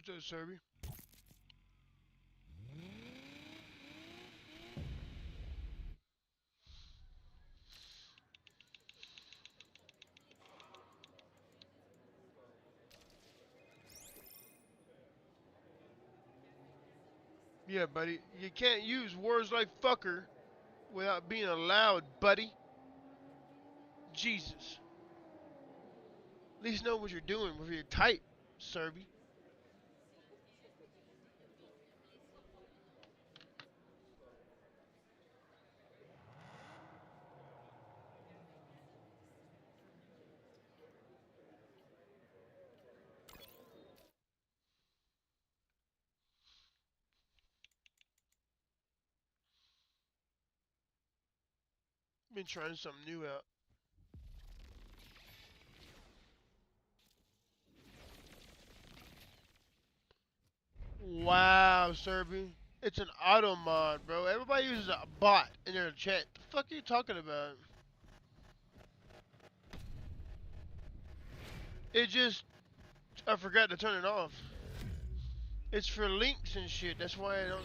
What's up, Serby? Yeah, buddy. You can't use words like fucker without being allowed, buddy. Jesus. At least know what you're doing with your type, Serby. Been trying something new out. Wow, Serby. It's an auto mod, bro. Everybody uses a bot in their chat. The fuck are you talking about? It just, I forgot to turn it off. It's for links and shit. That's why I don't.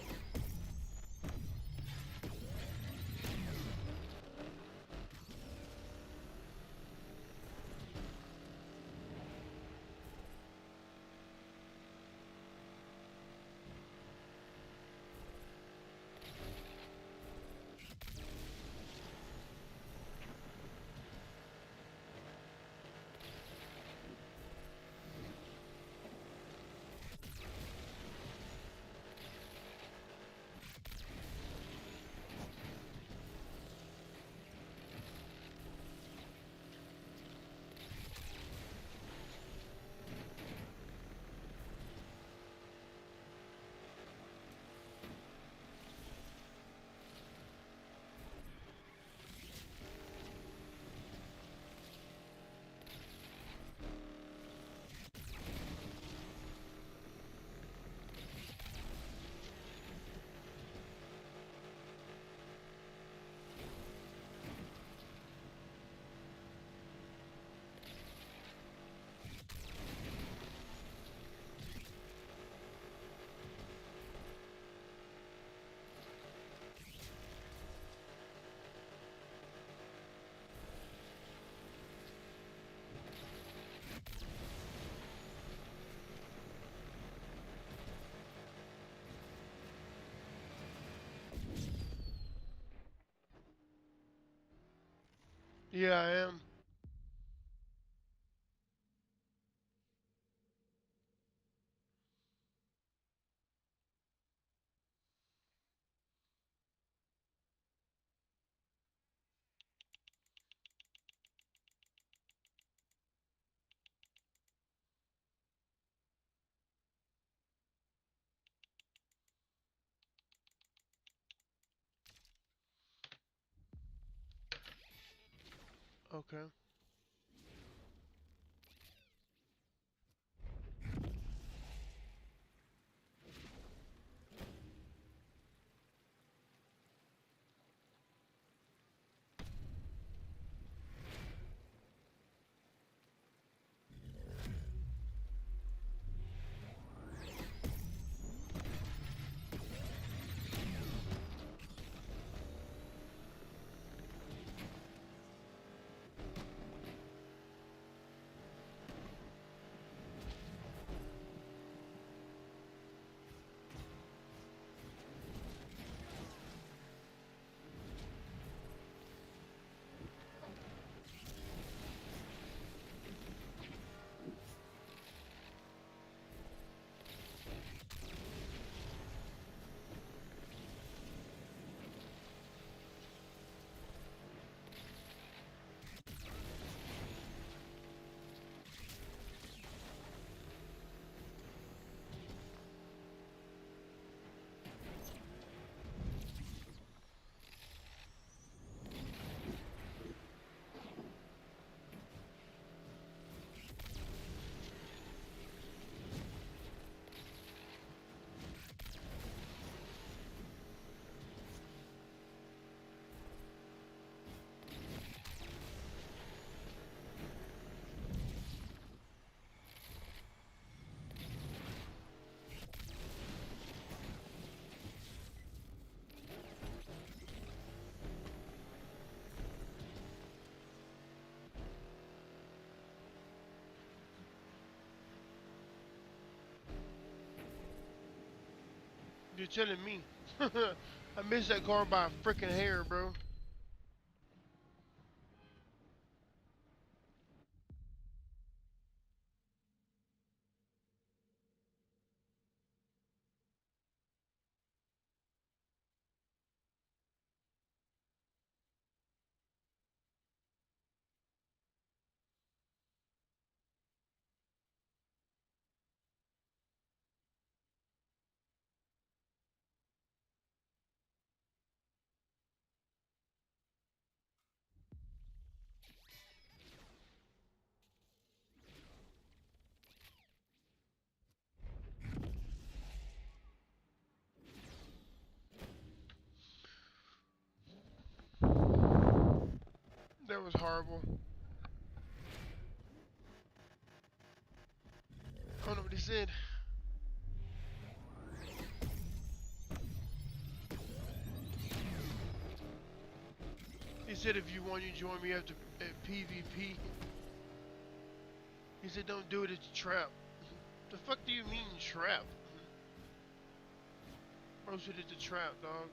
Yeah, I am. Okay. You're telling me. I missed that car by a freaking hair, bro. That was horrible. I don't know what he said. He said if you want, you join me at PvP. He said don't do it, it's a trap. The fuck do you mean trap? Bro said it's a trap, dog.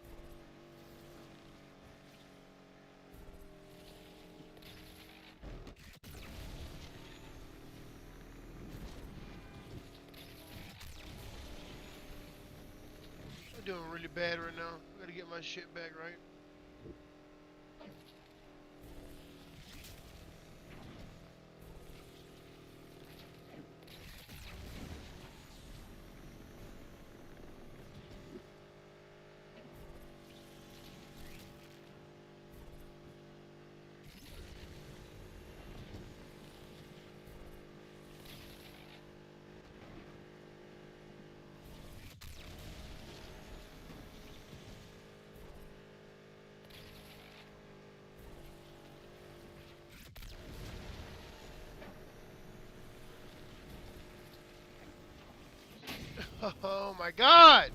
I'm doing really bad right now. I gotta get my shit back right. Oh my god!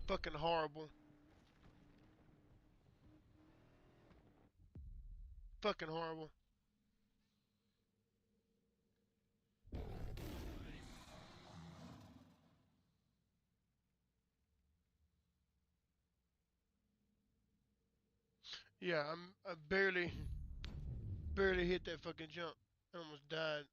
Fucking horrible. Fucking horrible. Yeah, I barely hit that fucking jump. I almost died.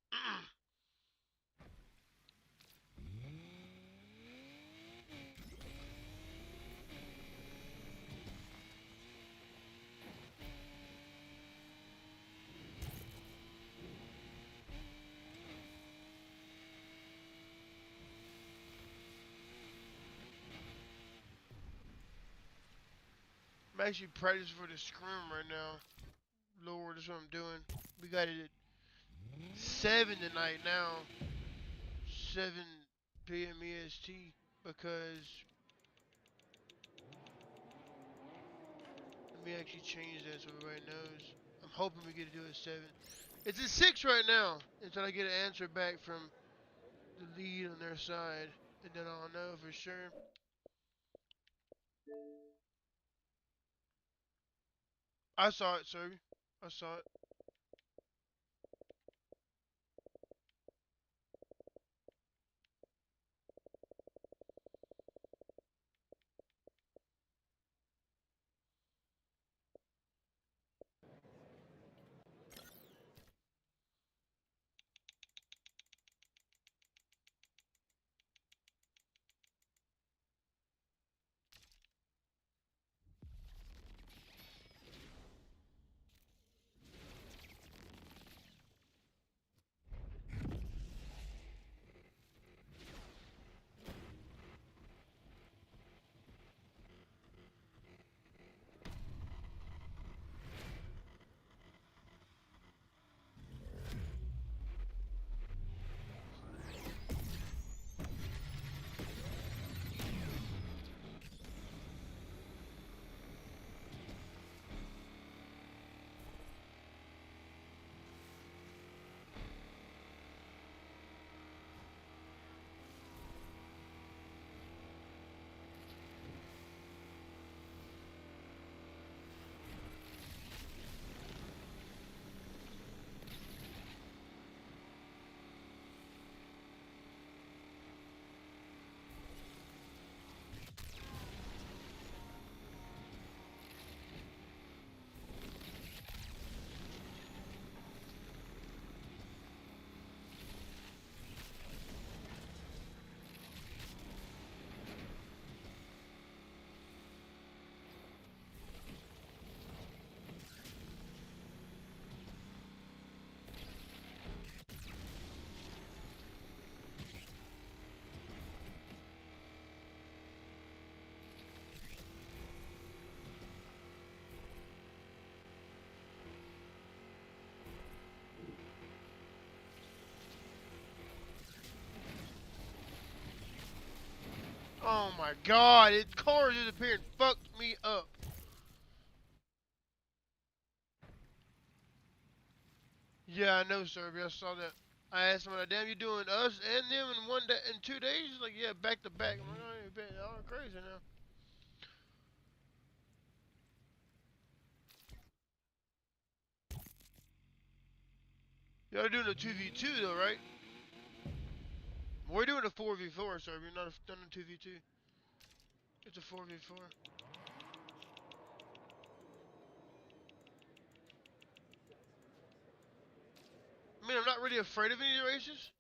I'm actually practicing for the scrim right now. Lord, that's what I'm doing. We got it at 7 tonight now. 7 p.m. EST. Because, let me actually change that so everybody knows. I'm hoping we get to do it at 7. It's at 6 right now. Until I get an answer back from the lead on their side. And then I'll know for sure. I saw it, sir. I saw it. Oh my god, it car disappeared and fucked me up. Yeah, I know, sir. I saw that. I asked him, like, damn, you doing us and them in one day, in 2 days? He's like, yeah, back to back. I'm like, oh, you been all crazy now. Y'all doing a 2v2 though, right? We're doing a 4v4, sir. We're not done a 2v2. It's a 4v4. I mean, I'm not really afraid of any races.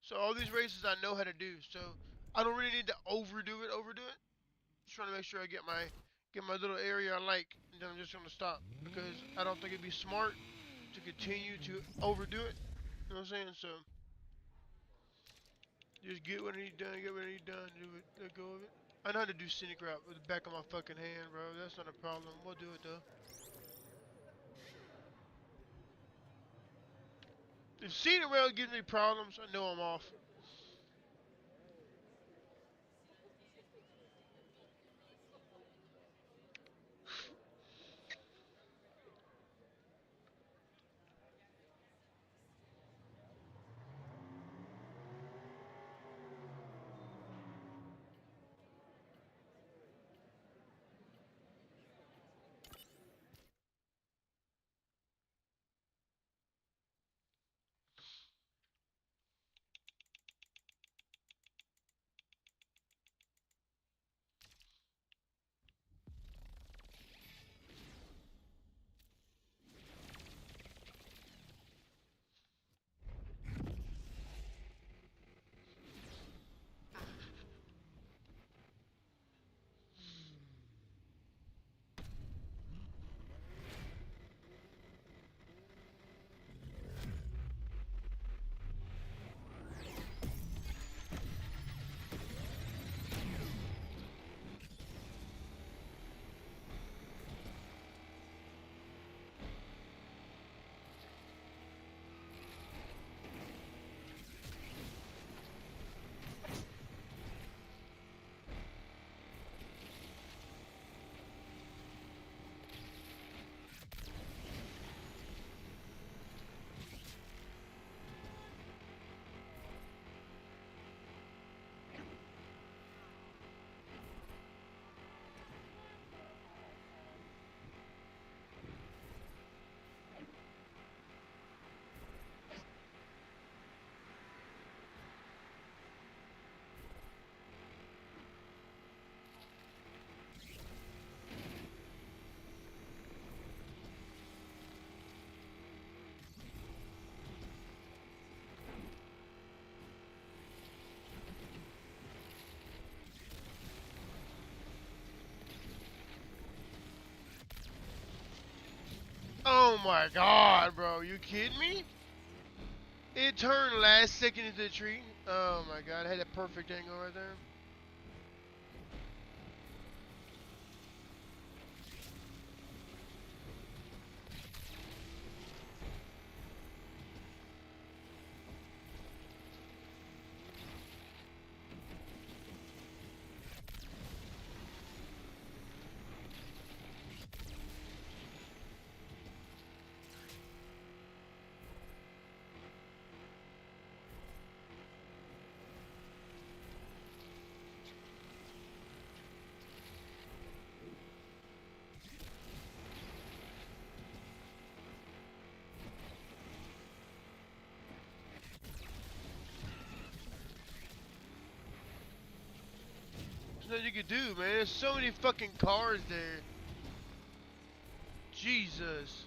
So all these races I know how to do. So I don't really need to overdo it. Just trying to make sure I get my little area I like, and then I'm just gonna stop because I don't think it'd be smart to continue to overdo it. You know what I'm saying? So just get what I need done, do it, let go of it. I know how to do scenic route with the back of my fucking hand, bro. That's not a problem. We'll do it though. If scenic route gives me problems, I know I'm off. Oh my god, bro. You kidding me? It turned last second into the tree. Oh my god, I had a perfect angle right there. There's nothing you can do, man. There's so many fucking cars there. Jesus.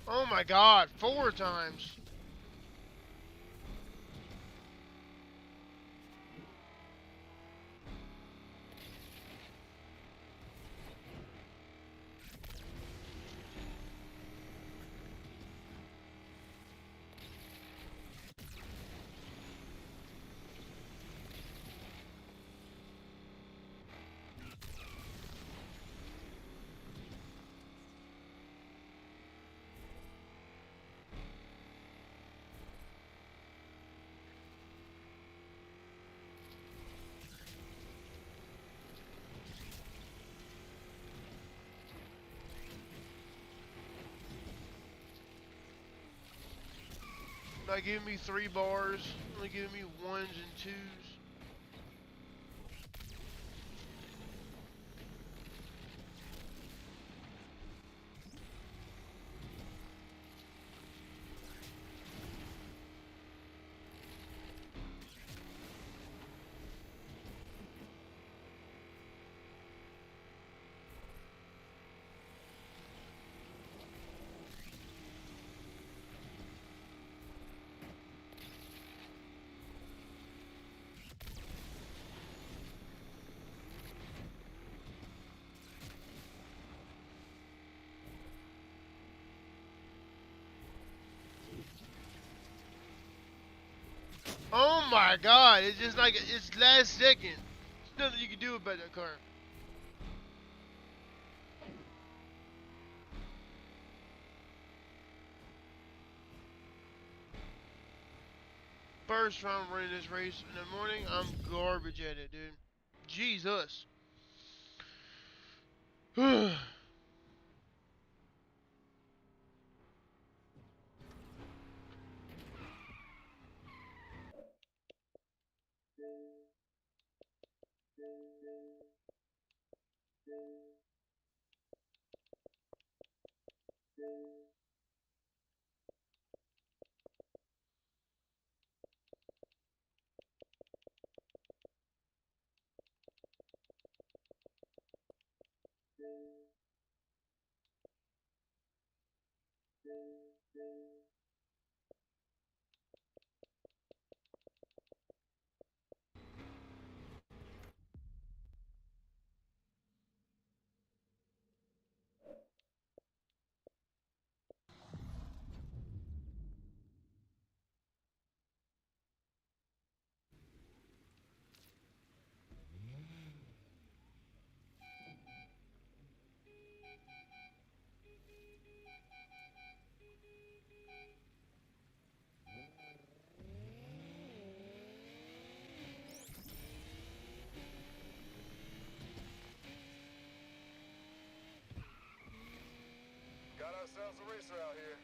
Oh my god, 4 times. Not giving me 3 bars, only giving me ones and twos. Oh my god, it's just like it's last second. There's nothing you can do about that car. First time running this race in the morning, I'm garbage at it, dude. Jesus. Got ourselves a racer out here.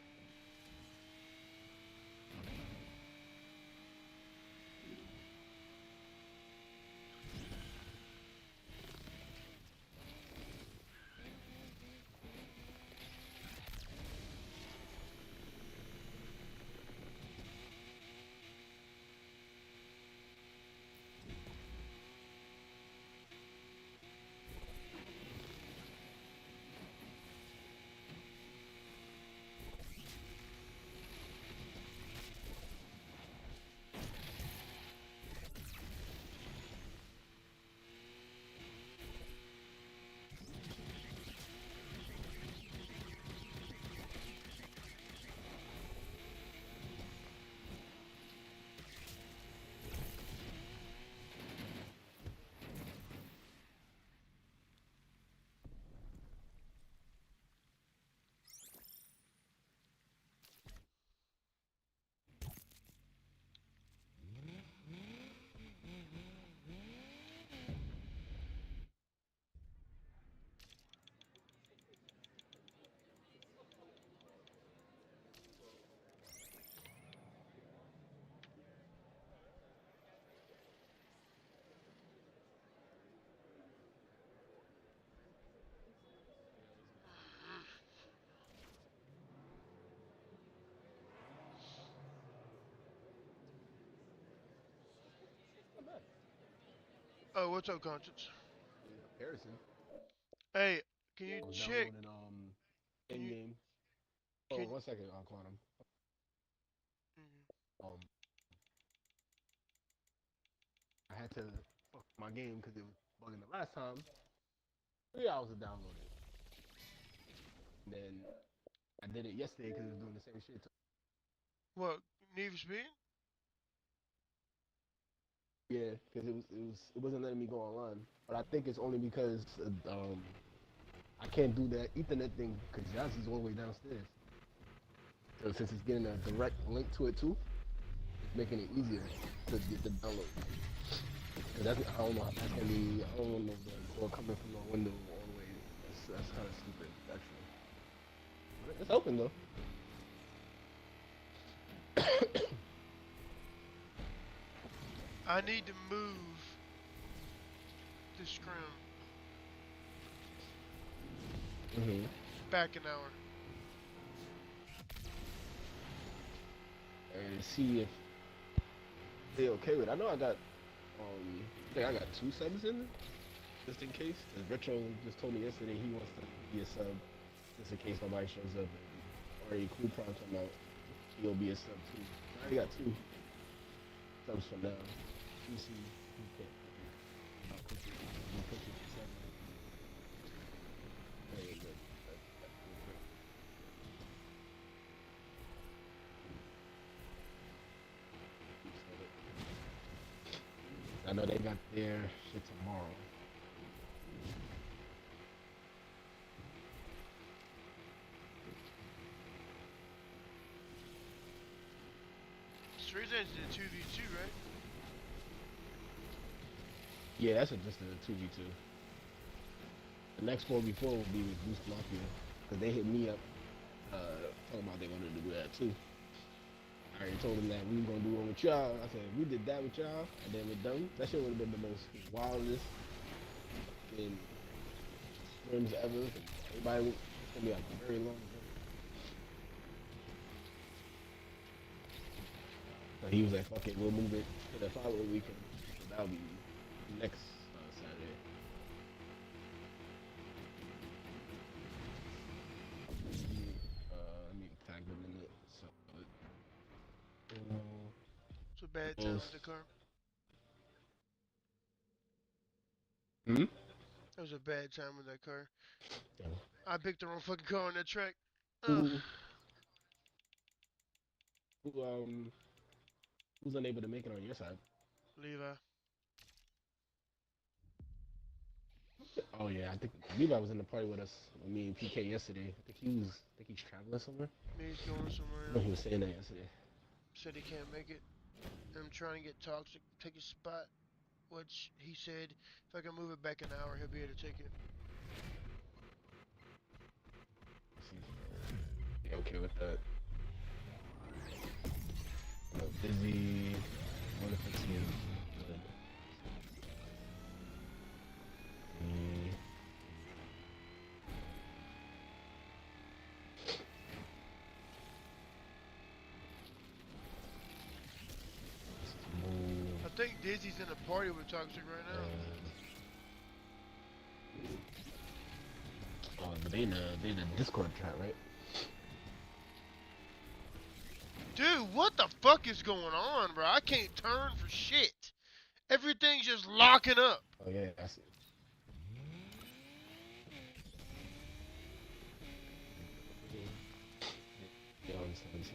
Oh, what's up, Conscience? Harrison. Hey, can you I was check? downloading Can in you? game. Oh, Can? 1 second, Quantum. Mhm. Um, I had to fuck my game because it was bugging the last time. 3 hours to download it. And then I did it yesterday because it was doing the same shit. What? Need for Speed? Yeah, because it wasn't letting me go online. But I think it's only because I can't do that Ethernet thing because Yazzie's all the way downstairs. So since it's getting a direct link to it too, it's making it easier to get the download. Cause that's, I don't know. That's gonna be. I don't know if the cord coming from the window all the way. That's kind of stupid, actually. But it's open though. I need to move the scrim Mm-hmm. back an hour. And see if they okay with it. I know I think I got 2 subs in just in case. Cause Retro just told me yesterday he wants to be a sub just in case nobody shows up. And already Cool Prime come out. He'll be a sub too. I already got 2 subs for now. PC, he can't. I'll push it. We'll push it to 7. Very good. I know they got their shit tomorrow. Street Edge did 2v2, right? Yeah, that's just a 2v2. The next 4v4 will be with Boost Mafia. Because they hit me up talking about they wanted to do that too. I already told them that we were going to do one with y'all. I said, we did that with y'all, and then we're done. That shit would have been the most wildest in scrims ever. Everybody, it's going to be like a very long day. So he was like, fuck it, we'll move it to the following weekend. So that'll be next Saturday. Let me tag them in it. So, It's a bad time with the car. hmm? That was a bad time with that car. Yeah. I picked the wrong fucking car on that track. Ugh. Who, who, who's unable to make it on your side? Levi. Oh yeah, I think Levi was in the party with us. Me and PK yesterday. I think he's traveling somewhere. Me, he's going somewhere I know else. he was saying that yesterday. Said he can't make it. I'm trying to get Toxic to take his spot, which he said if I can move it back an hour, he'll be able to take it. Yeah, okay with that. Busy. What if it's you? I think Dizzy's in a party with Toxic right now. Oh, but they in the Discord chat, right? Dude, what the fuck is going on, bro? I can't turn for shit. Everything's just locking up. Oh yeah, I see. Yeah, let me see this.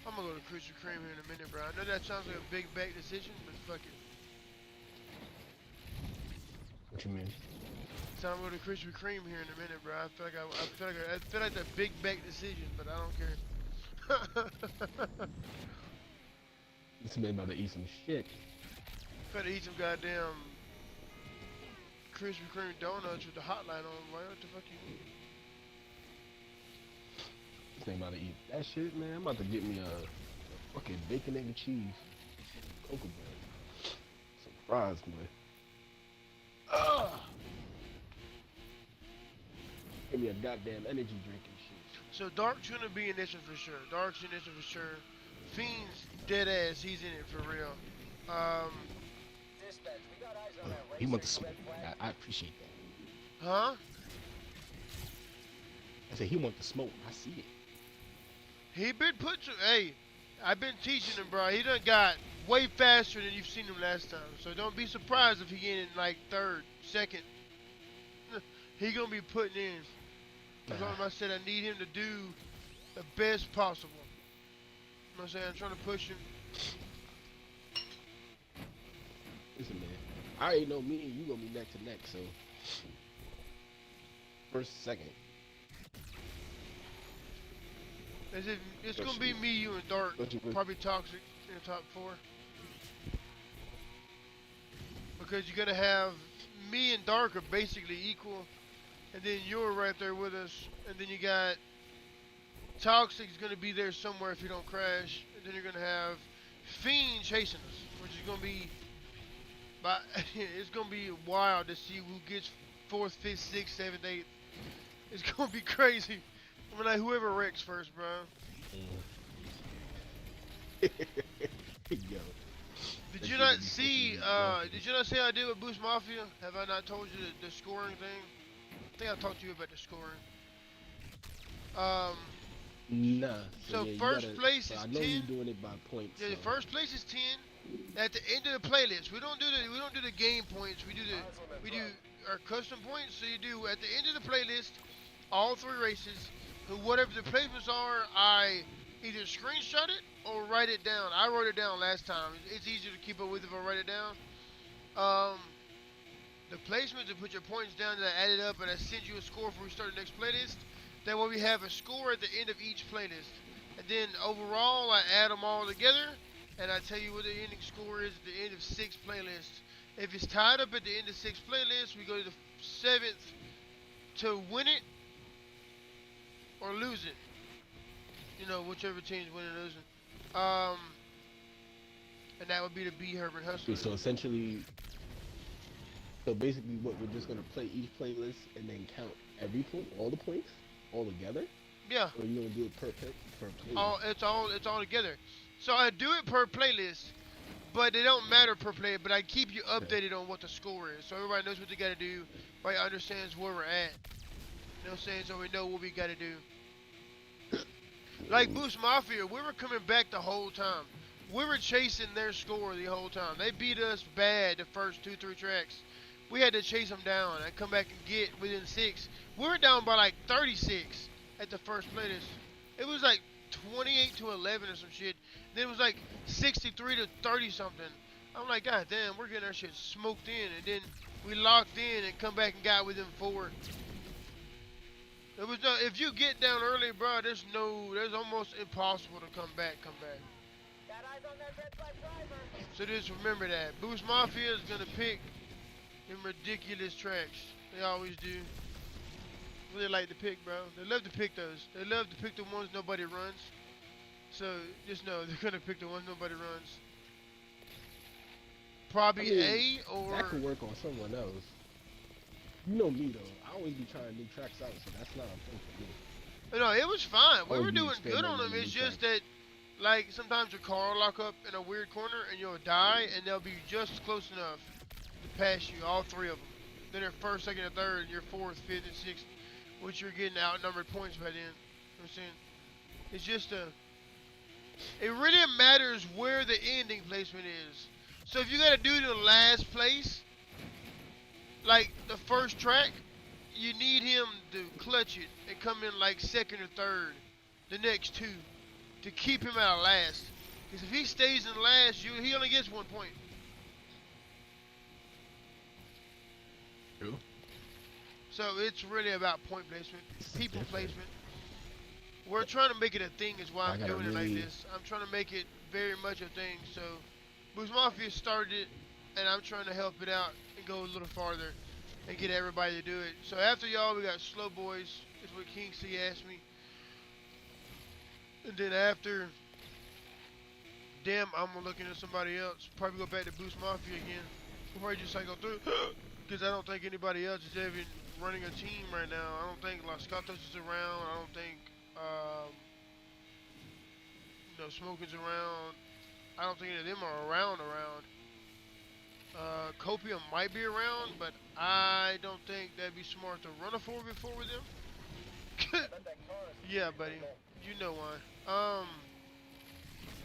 I'm gonna go to Krispy Kreme here in a minute, bro. I know that sounds like a big bet decision, but fuck it. What you mean? So I'm going to Krispy Kreme here in a minute, bro. I feel like a big bet decision, but I don't care. This man about to eat some shit. Better eat some goddamn Krispy Kreme donuts with the hotline on, boy. What the fuck you mean? This man about to eat that shit, man. I'm about to get me a fucking bacon, egg, and cheese. Cocoa bread. Some fries, boy. Ugh! Give me a goddamn energy drink and shit. So Dark's gonna be in this one for sure. Dark's in this one for sure. Fiend's dead ass. He's in it for real. Dispatch, we got eyes on that He racer wants to in smoke. red flag. I appreciate that. Huh? I said he want to smoke. I see it. He been put to. Hey, I've been teaching him, bro. He done got way faster than you've seen him last time. So don't be surprised if he get in like third, second. He gonna be putting in. As long as I said I need him to do the best possible. You know what I'm saying? I'm trying to push him. Listen, man. I already know me and you gonna be neck to neck, so first, second. It's gonna be me, you, and Dark. Probably Toxic in the top 4. Because you're gonna have me and Dark are basically equal, and then you're right there with us, and then you got Toxic's gonna be there somewhere if you don't crash, and then you're gonna have Fiend chasing us, which is gonna be, but it's gonna be wild to see who gets fourth, fifth, sixth, seventh, eighth. It's gonna be crazy. I mean, like whoever wrecks first, bro. Yo, Did that you shit not gonna be see? fucking nasty. Did you not see how I did with Boost Mafia? Have I not told you the scoring thing? I think I talked to you about the scoring. Um, Nah, so so yeah, you first gotta. place So is I know 10. you're doing it by points. Yeah, So the first place is 10. At the end of the playlist, we don't do the game points. Eyes on that We do drop. our custom points. So you do at the end of the playlist, all three races, who whatever the placements are, I either screenshot it or write it down. I wrote it down last time. It's easier to keep up with if I write it down. Um, the placements and put your points down and I add it up and I send you a score before we start the next playlist. That way we have a score at the end of each playlist. And then overall I add them all together and I tell you what the ending score is at the end of 6 playlists. If it's tied up at the end of 6 playlists, we go to the 7th to win it or lose it. You know, whichever team's winning or losing. Um, and that would be the B Herbert okay, Hustlers. so essentially, so basically, what we're just gonna play each playlist and then count every point, all the points, all together, Yeah. or you gonna do it per playlist? It's all together. So I do it per playlist, but they don't matter per play. But I keep you Okay. updated on what the score is, so everybody knows what they got to do. Everybody understands where we're at. You know what I'm saying? So we know what we got to do. Like Boost Mafia, we were coming back the whole time. We were chasing their score the whole time. They beat us bad the first 2, 3 tracks. We had to chase them down and come back and get within 6. We were down by like 36 at the first playlist. It was like 28 to 11 or some shit. Then it was like 63 to 30 something. I'm like, God damn, we're getting our shit smoked in. And then we locked in and come back and got within 4. It was no, if you get down early, bro, there's almost impossible to come back. Got eyes on that red flag driver. So just remember that. Boost Mafia is gonna pick them ridiculous tracks. They always do. What they like to pick, bro. They love to pick those. They love to pick the ones nobody runs. So just know they're gonna pick the ones nobody runs. I Probably mean, A or that could work on someone else. You know me though. I always be trying new tracks out, so that's not a thing for me. no, it was fine. We Always were be doing good on them. experimenting with It's new just tracks. that, like, sometimes your car will lock up in a weird corner and you'll die, and they'll be just close enough to pass you, all 3 of them. Then they're first, second, and third, and you're fourth, fifth, and sixth, which you're getting outnumbered points by then. You know what I'm saying? It's just it really matters where the ending placement is. So if you gotta do the last place, like the first track, you need him to clutch it and come in like second or third, the next 2, to keep him out of last. Because if he stays in last, he only gets 1 point. True. So it's really about point placement, It's people different. placement. We're trying to make it a thing, is why I I'm gotta doing it like really- this. I'm trying to make it very much a thing. So Boost Mafia started it, and I'm trying to help it out and go a little farther and get everybody to do it. So after y'all, we got Slow Boys, is what King C asked me. And then after them, I'm gonna look into somebody else. Probably go back to Boost Mafia again. We'll probably just cycle through. Because I don't think anybody else is even running a team right now. I don't think Los Gatos is around. I don't think, Smoking's around. I don't think any of them are around. Copium might be around, but I don't think that'd be smart to run a 4v4 with them. I bet that car is Yeah, buddy. You know why.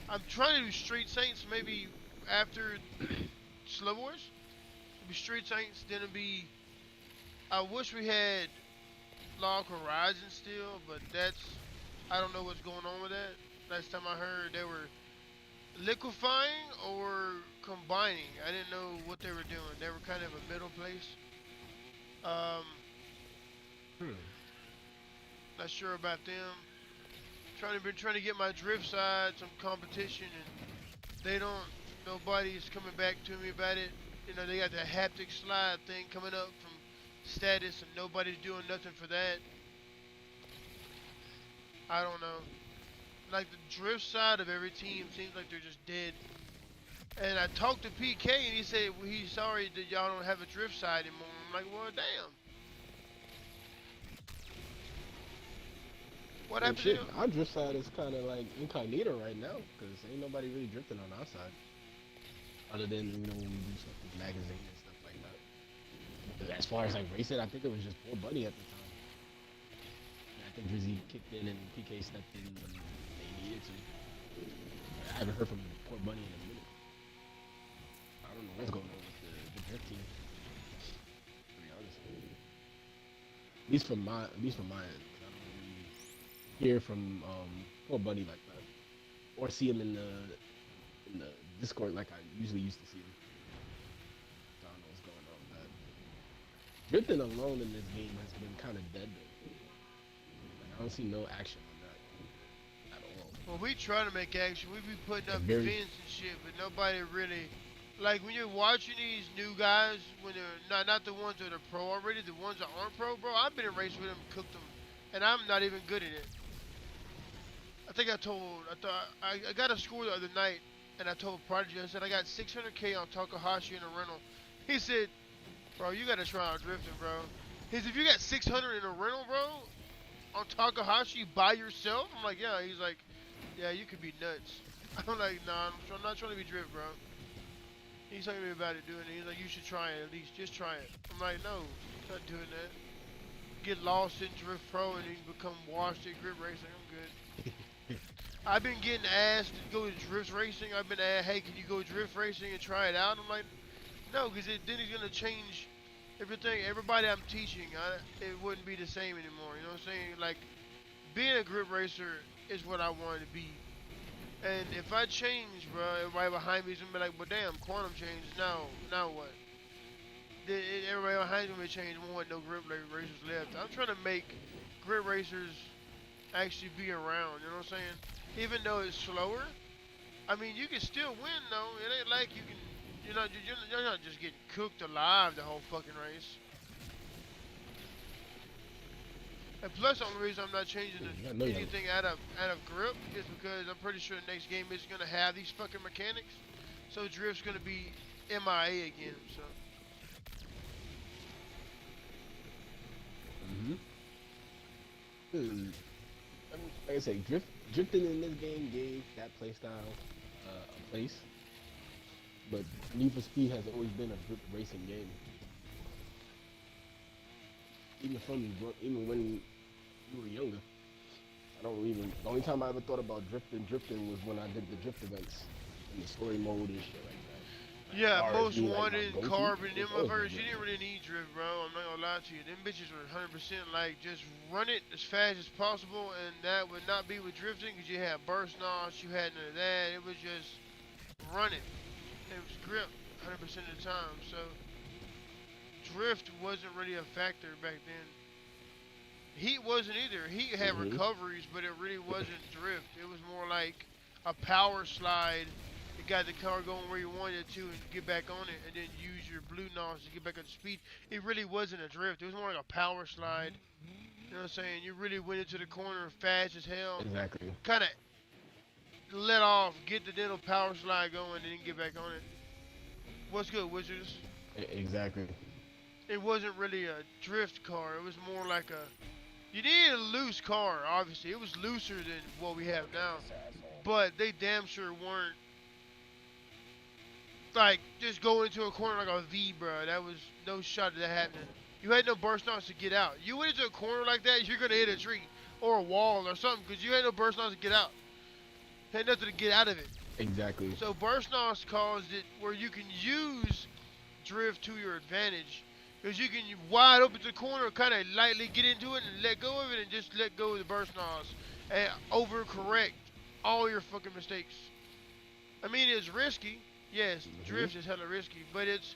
I'm trying to do Street Saints maybe after Slow Wars. It'll be Street Saints, then it'll be... I wish we had Log Horizon still, but I don't know what's going on with that. Last time I heard they were liquefying or combining. I didn't know what they were doing. They were kind of a middle place. Not sure about them. Been trying to get my drift side some competition, and nobody's coming back to me about it. You know, they got the haptic slide thing coming up from status, and nobody's doing nothing for that. I don't know. Like the drift side of every team seems like they're just dead. And I talked to PK and he said well, he's sorry that y'all don't have a drift side anymore. I'm like, well, damn. What And happened to shit, you? our drift side is kind of like incognito right now because ain't nobody really drifting on our side, other than when we do stuff with magazine and stuff like that. But as far as like racing, I think it was just poor Buddy at the time. And I think Drizzy kicked in and PK stepped in when they needed to. I haven't heard from poor Bunny in a minute. I don't know what's going on with the drift team. To be honest, at least from my end. I don't really hear from poor Buddy like that, or see him in the Discord like I usually used to see him. So I don't know what's going on with that. Drifting alone in this game has been kind of dead though. Like, I don't see no action on that at all. Well, we try to make action. We be putting It's up very events and shit, but nobody really. Like when you're watching these new guys, when they're not the ones that are pro already, the ones that aren't pro, bro. I've been in race with them, cooked them, and I'm not even good at it. I think I got a score the other night, and I told Prodigy, I said I got 600K on Takahashi in a rental. He said, bro, you gotta try out drifting, bro. He said, if you got 600 in a rental, bro, on Takahashi by yourself, I'm like, yeah. He's like, yeah, you could be nuts. I'm like, nah, I'm not trying to be drift, bro. He's talking to me about it, doing it. He's like, you should try it at least. Just try it. I'm like, no, I'm not doing that. Get lost in Drift Pro and then become washed at grip racing. I'm good. I've been getting asked to go to drift racing. I've been asked, hey, can you go drift racing and try it out? I'm like, no, because then it's going to change everything. Everybody I'm teaching, it wouldn't be the same anymore. You know what I'm saying? Like, being a grip racer is what I wanted to be. And if I change, bro, everybody behind me is gonna be like, well, damn, quantum changed. Now what? Everybody behind me changed. We want no grip racers left. I'm trying to make grip racers actually be around. You know what I'm saying? Even though it's slower, I mean, you can still win though. It ain't like you can. You're not just getting cooked alive the whole fucking race. And plus, the only reason I'm not changing anything out of grip is because I'm pretty sure the next game is gonna have these fucking mechanics. So drift's gonna be MIA again. So. Like I say, drifting in this game gave that playstyle a place, but Need for Speed has always been a grip racing game. Even when you were younger, the only time I ever thought about drifting was when I did the drift events in the story mode and shit like that. Yeah, As most being, like, wanted, my go-to, carbon, it's them always been motherfuckers, you drift. didn't really need drift, bro. I'm not gonna lie to you. Them bitches were 100% like just run it as fast as possible, and that would not be with drifting because you had burst knobs, you had none of that. It was just run it. It was grip 100% of the time. So drift wasn't really a factor back then. Heat wasn't either. Heat had recoveries, but it really wasn't drift. It was more like a power slide. It got the car going where you wanted it to and get back on it, and then use your blue knobs to get back up to speed. It really wasn't a drift. It was more like a power slide. You know what I'm saying? You really went into the corner fast as hell. Exactly. Kind of let off, get the little power slide going, and then get back on it. What's good, Wizards? Exactly. It wasn't really a drift car. It was more like a... You needed a loose car, obviously. It was looser than what we have now. But they damn sure weren't like just going into a corner like a V, bro. That was no shot of that happening. You had no burst knobs to get out. You went into a corner like that, you're gonna hit a tree or a wall or something because you had no burst knobs to get out. Had nothing to get out of it. Exactly. So burst knobs caused it where you can use drift to your advantage. Because you can wide open to the corner, kind of lightly get into it and let go of it and just let go of the burst knobs. And overcorrect all your fucking mistakes. I mean, it's risky. Yes, drift is hella risky. But it's,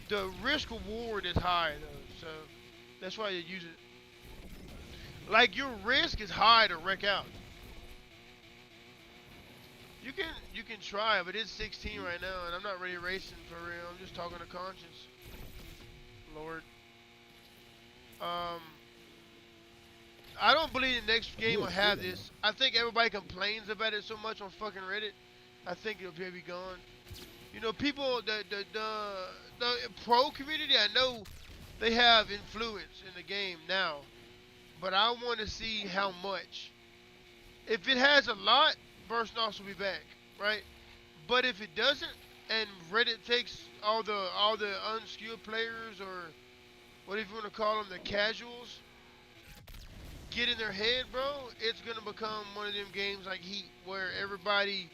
the risk reward is high though. So, that's why you use it. Like, your risk is high to wreck out. You can try, but it's 16 right now, and I'm not really racing for real. I'm just talking to conscience. Lord. Um, I don't believe the next game will EST have right now. this. I think everybody complains about it so much on fucking Reddit. I think it'll be gone. You know, people, the pro community, I know they have influence in the game now, but I want to see how much. If it has a lot, Burst Knox will be back, right? But if it doesn't, and Reddit takes all the unskilled players, or whatever you want to call them, the casuals, get in their head, bro, it's gonna become one of them games like Heat, where everybody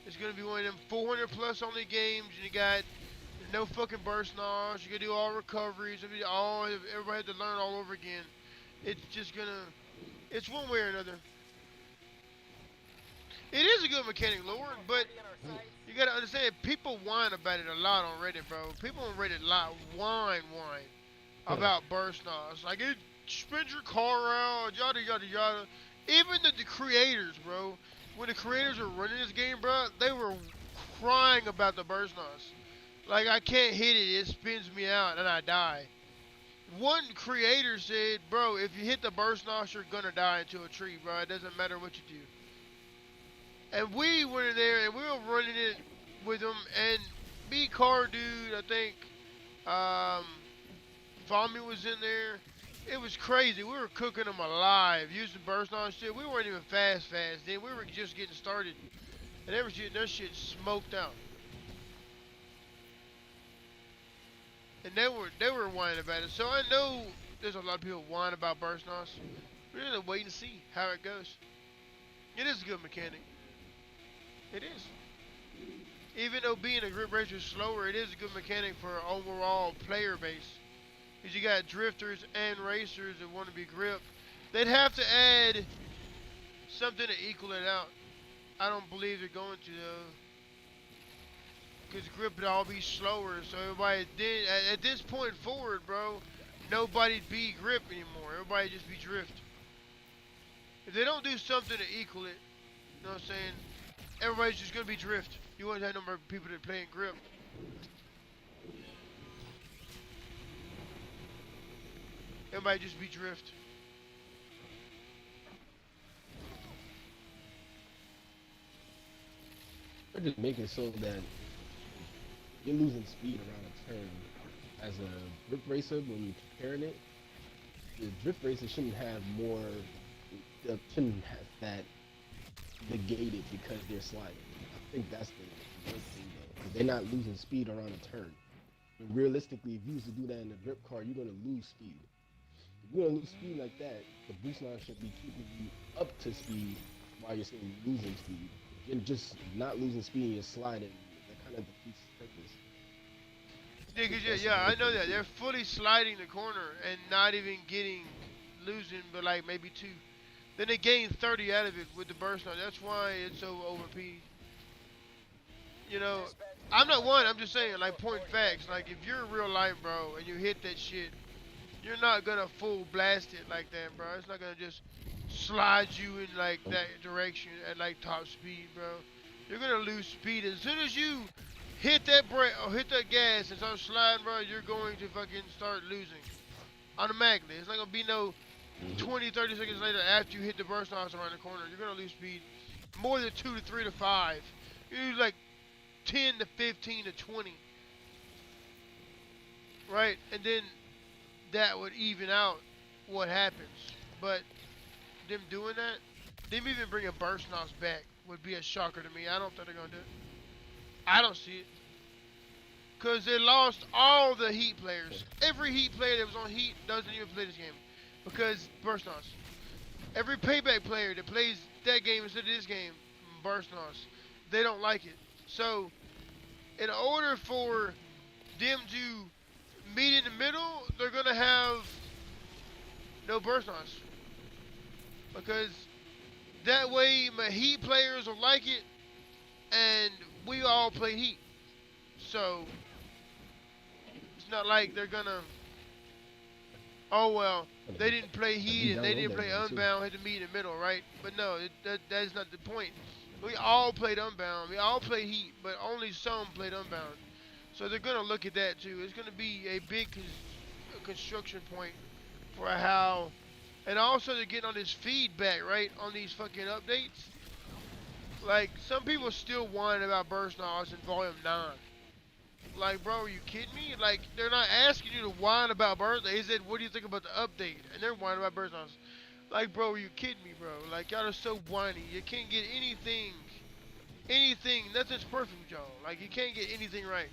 is gonna be one of them 400 plus only games, and you got no fucking burst knobs. You gotta do all recoveries. Everybody had to learn all over again. It's just gonna. It's one way or another. It is a good mechanic, Lord, but Already in our sights. you gotta understand, people whine about it a lot on Reddit, bro. People on Reddit whine about burst knobs. Like, it spins your car out, yada yada yada. Even the creators, bro. When the creators were running this game, bro, they were crying about the burst knobs. Like, I can't hit it, it spins me out, and I die. One creator said, bro, if you hit the burst knobs, you're gonna die into a tree, bro. It doesn't matter what you do. And we went in there and we were running it with them, and me, Car Dude, I think, Vomit was in there. It was crazy. We were cooking them alive, using burst on shit. We weren't even fast then. We were just getting started, and their shit smoked out. And they were whining about it. So I know there's a lot of people whining about burst nos. We're gonna wait and see how it goes. It is a good mechanic. It is. Even though being a grip racer is slower, it is a good mechanic for an overall player base. Because you got drifters and racers that want to be grip. They'd have to add something to equal it out. I don't believe they're going to, though. Because grip would all be slower. So everybody did, at this point forward, bro, nobody'd be grip anymore. Everybody just be drift. If they don't do something to equal it, you know what I'm saying? Everybody's just going to be drift. You won't have no more people that play in grip. Everybody just be drift. Or just make it so that you're losing speed around a turn. As a drift racer, when you're comparing it, the drift racer shouldn't have more, shouldn't have that negated because they're sliding. I think that's the worst thing though. 'Cause they're not losing speed around a turn. And realistically, if you used to do that in a grip car, you're gonna lose speed. If you're gonna lose speed like that, the boost line should be keeping you up to speed while you're still losing speed. If you're just not losing speed and you're sliding, that kind of defeats the purpose. Yeah, I know that. They're fully sliding the corner and not even losing, but like maybe 2. Then they gain 30 out of it with the burst on. That's why it's so OP. You know, I'm not one, I'm just saying, like, point facts. Like, if you're real life, bro, and you hit that shit, you're not gonna full blast it like that, bro. It's not gonna just slide you in, like, that direction at, like, top speed, bro. You're gonna lose speed. As soon as you hit that brake or hit that gas and start sliding, bro, you're going to fucking start losing. Automatically. It's not gonna be no 20, 30 seconds later after you hit the burst nozzle around the corner. You're gonna lose speed more than 2 to 3 to 5. You lose like 10 to 15 to 20. Right? And then that would even out what happens. But them doing that, them even bringing burst nozzles back would be a shocker to me. I don't think they're gonna do it. I don't see it. Because they lost all the Heat players. Every Heat player that was on Heat doesn't even play this game. Because burst nos. Every payback player that plays that game instead of this game, burst nos. They don't like it. So, in order for them to meet in the middle, they're going to have no burst nos. Because that way my Heat players will like it, and we all play Heat. So, it's not like they're gonna, oh well, they didn't play Heat and they didn't play Unbound, had to meet in the middle, right? But no, that is not the point. We all played Unbound. We all played Heat, but only some played Unbound. So they're gonna look at that too. It's gonna be a big construction point for how, and also they're getting on this feedback right on these fucking updates. Like some people still whine about burst knobs in Volume 9. Like, bro, are you kidding me? Like, they're not asking you to whine about burst. They said, what do you think about the update? And they're whining about burst knobs. Like, bro, are you kidding me, bro? Like, y'all are so whiny. You can't get anything. Nothing's perfect with y'all. Like, you can't get anything right.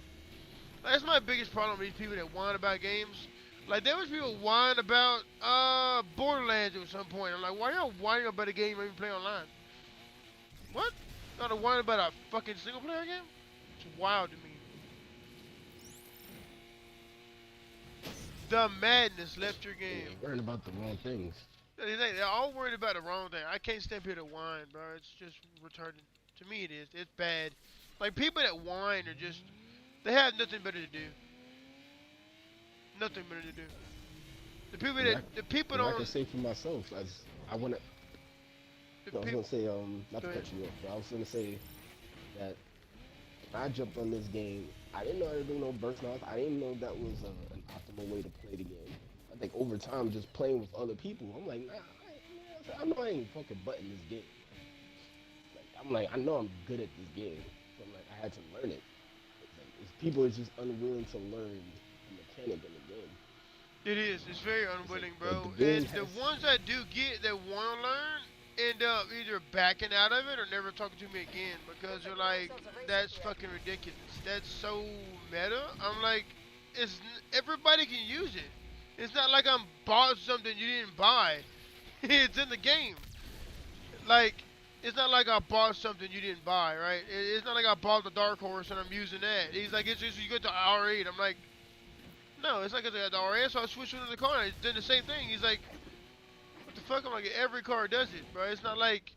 That's my biggest problem with these people that whine about games. Like, there was people whine about Borderlands at some point. I'm like, why y'all whining about a game you even play online? What? Y'all are whining about a fucking single player game? It's wild to me. The madness left your Yeah, game. worrying about the wrong things. They're all worried about the wrong thing. I can't stand people that whine, bro. It's just retarded. To me, it is. It's bad. Like, people that whine are just... They have nothing better to do. Nothing better to do. The people that... The people And I don't... can say for myself, as I want to... The I was people... gonna say, not to Go cut ahead. you off, but I was gonna say that when I jumped on this game, I didn't know how to do no burst knobs. I didn't know that was an optimal way to play the game. I think over time, just playing with other people, I'm like, nah, I know I ain't fucking button this game. Like, I'm like, I know I'm good at this game, so I'm like, I had to learn it. People are just unwilling to learn the mechanic in the game. It is. It's very It's unwilling, like bro. the game And the has. ones that do get, that want to learn, end up either backing out of it or never talking to me again because they're like, that's fucking ridiculous. That's so meta. I'm like, everybody can use it. It's not like I'm bought something you didn't buy. It's in the game. Like, it's not like I bought something you didn't buy, right? It's not like I bought the Dark Horse and I'm using that. He's like, it's just you get the R8. I'm like, no, it's like the R8, so I switched to the car and it did the same thing. He's like, what the fuck? I'm like, every car does it, bro. It's not like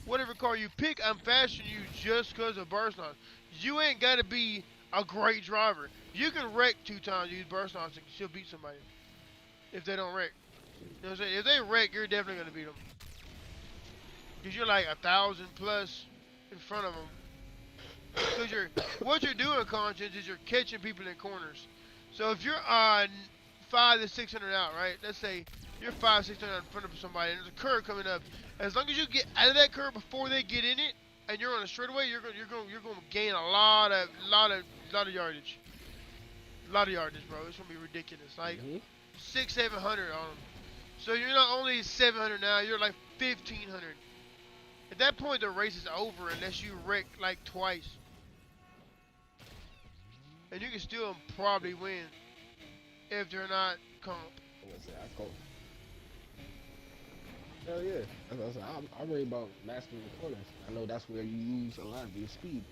whatever car you pick, I'm faster than you just because of burst knobs. You ain't got to be a great driver. You can wreck 2 times, use burst knobs, and still beat somebody if they don't wreck. You know what I'm saying? If they wreck, you're definitely going to beat them. Because you're like 1,000 plus in front of them. Because what you're doing, Conscience, is you're catching people in corners. So if you're on 500 to 600 out, right? Let's say you're 500, 600 out in front of somebody, and there's a curve coming up. As long as you get out of that curve before they get in it, and you're on a straightaway, you're going to gain a lot of yardage. A lot of yardage, bro. It's going to be ridiculous. Like 600, 700 on them. So you're not only 700 now, you're like 1,500. At that point, the race is over unless you wreck like twice. And you can still probably win if they're not comp. I'm gonna say I comp. Hell yeah. I worry about mastering the corners. I know that's where you use a lot of your speed.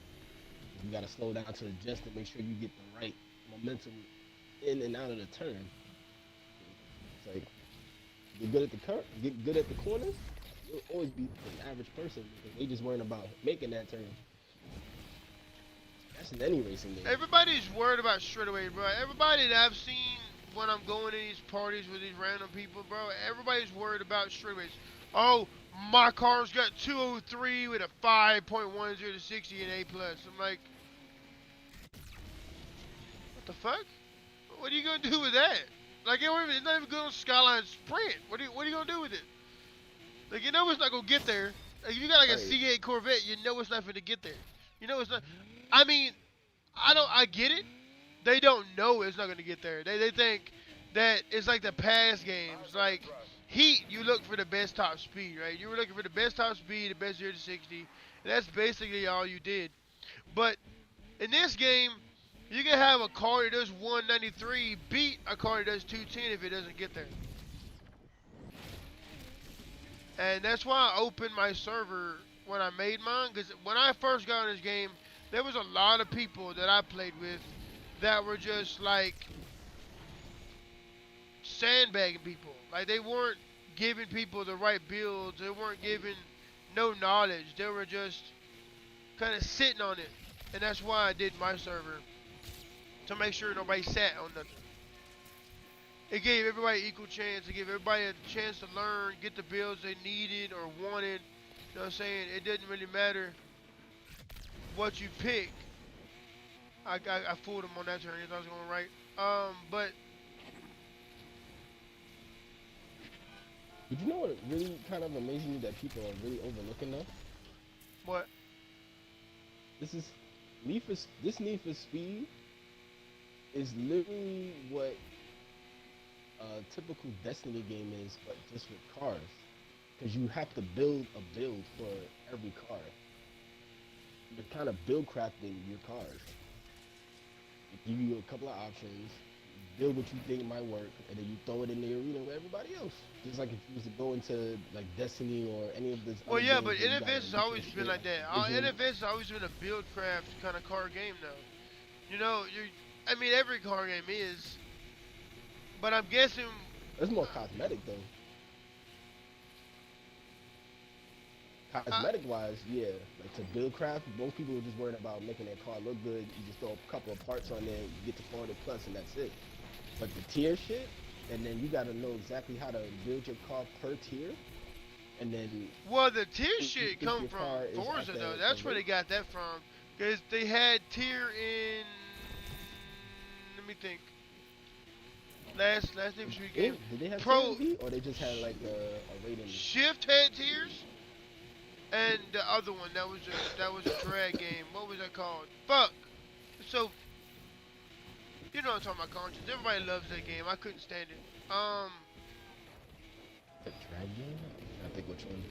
You gotta slow down to adjust to make sure you get the right momentum in and out of the turn. It's like get good at get good at the corners. You'll always be an average person because they just worrying about making that turn. That's in any racing game. Everybody's worried about straightaway, bro. Everybody that I've seen when I'm going to these parties with these random people, bro, everybody's worried about straightaways. Oh, my car's got 203 with a 5.10 to 60 and A+. I'm like, what the fuck? What are you going to do with that? Like, it's not even good on Skyline Sprint. What are you going to do with it? Like, you know it's not going to get there. Like, if you got like a C8 Corvette, you know it's not going to get there. You know it's not. I mean, I get it. They don't know it's not going to get there. They think that it's like the past games. Like, Heat, you look for the best top speed, right? You were looking for the best top speed, the best 0 to 60. And that's basically all you did. But in this game, you can have a car that does 193 beat a car that does 210 if it doesn't get there. And that's why I opened my server when I made mine. Because when I first got in this game, there was a lot of people that I played with that were just like sandbagging people. Like they weren't giving people the right builds. They weren't giving no knowledge. They were just kind of sitting on it. And that's why I did my server. To make sure nobody sat on nothing. It gave everybody equal chance. It gave everybody a chance to learn, get the builds they needed or wanted. You know what I'm saying? It didn't really matter what you pick. I fooled him on that turn. He thought I was going right. But But you know what really kind of amazes me that people are really overlooking though? what? This is this Need for Speed is literally what a typical Destiny game is, but just with cars. Because you have to build a build for every car. You're kind of build crafting your cars. They give you a couple of options, build what you think might work, and then you throw it in the arena with everybody else. Just like if you was to go into like Destiny or any of this Well, other yeah, games but where you gotta NFS has get your always been shit like like that. vision. NFS has always been a build craft kind of car game, though. You know, I mean, every car game is, but I'm guessing. It's more cosmetic though. I, Cosmetic wise, yeah. Like to build craft, most people are just worried about making their car look good. You just throw a couple of parts on there, you get to 400 plus, and that's it. But the tier shit, and then you gotta know exactly how to build your car per tier, and then well, the tier if shit come your from car is at Forza, though. That's the where they rate. got that from. Because they had tier in. Let me think. Last Need for Speed game. Did they have tiers in Pro Heat, or they just had like a rating? Shift had tiers, and the other one that was a drag game. What was that called? Fuck. So you know what I'm talking about, conscience. Everybody loves that game. I couldn't stand it. The drag game? I think which one.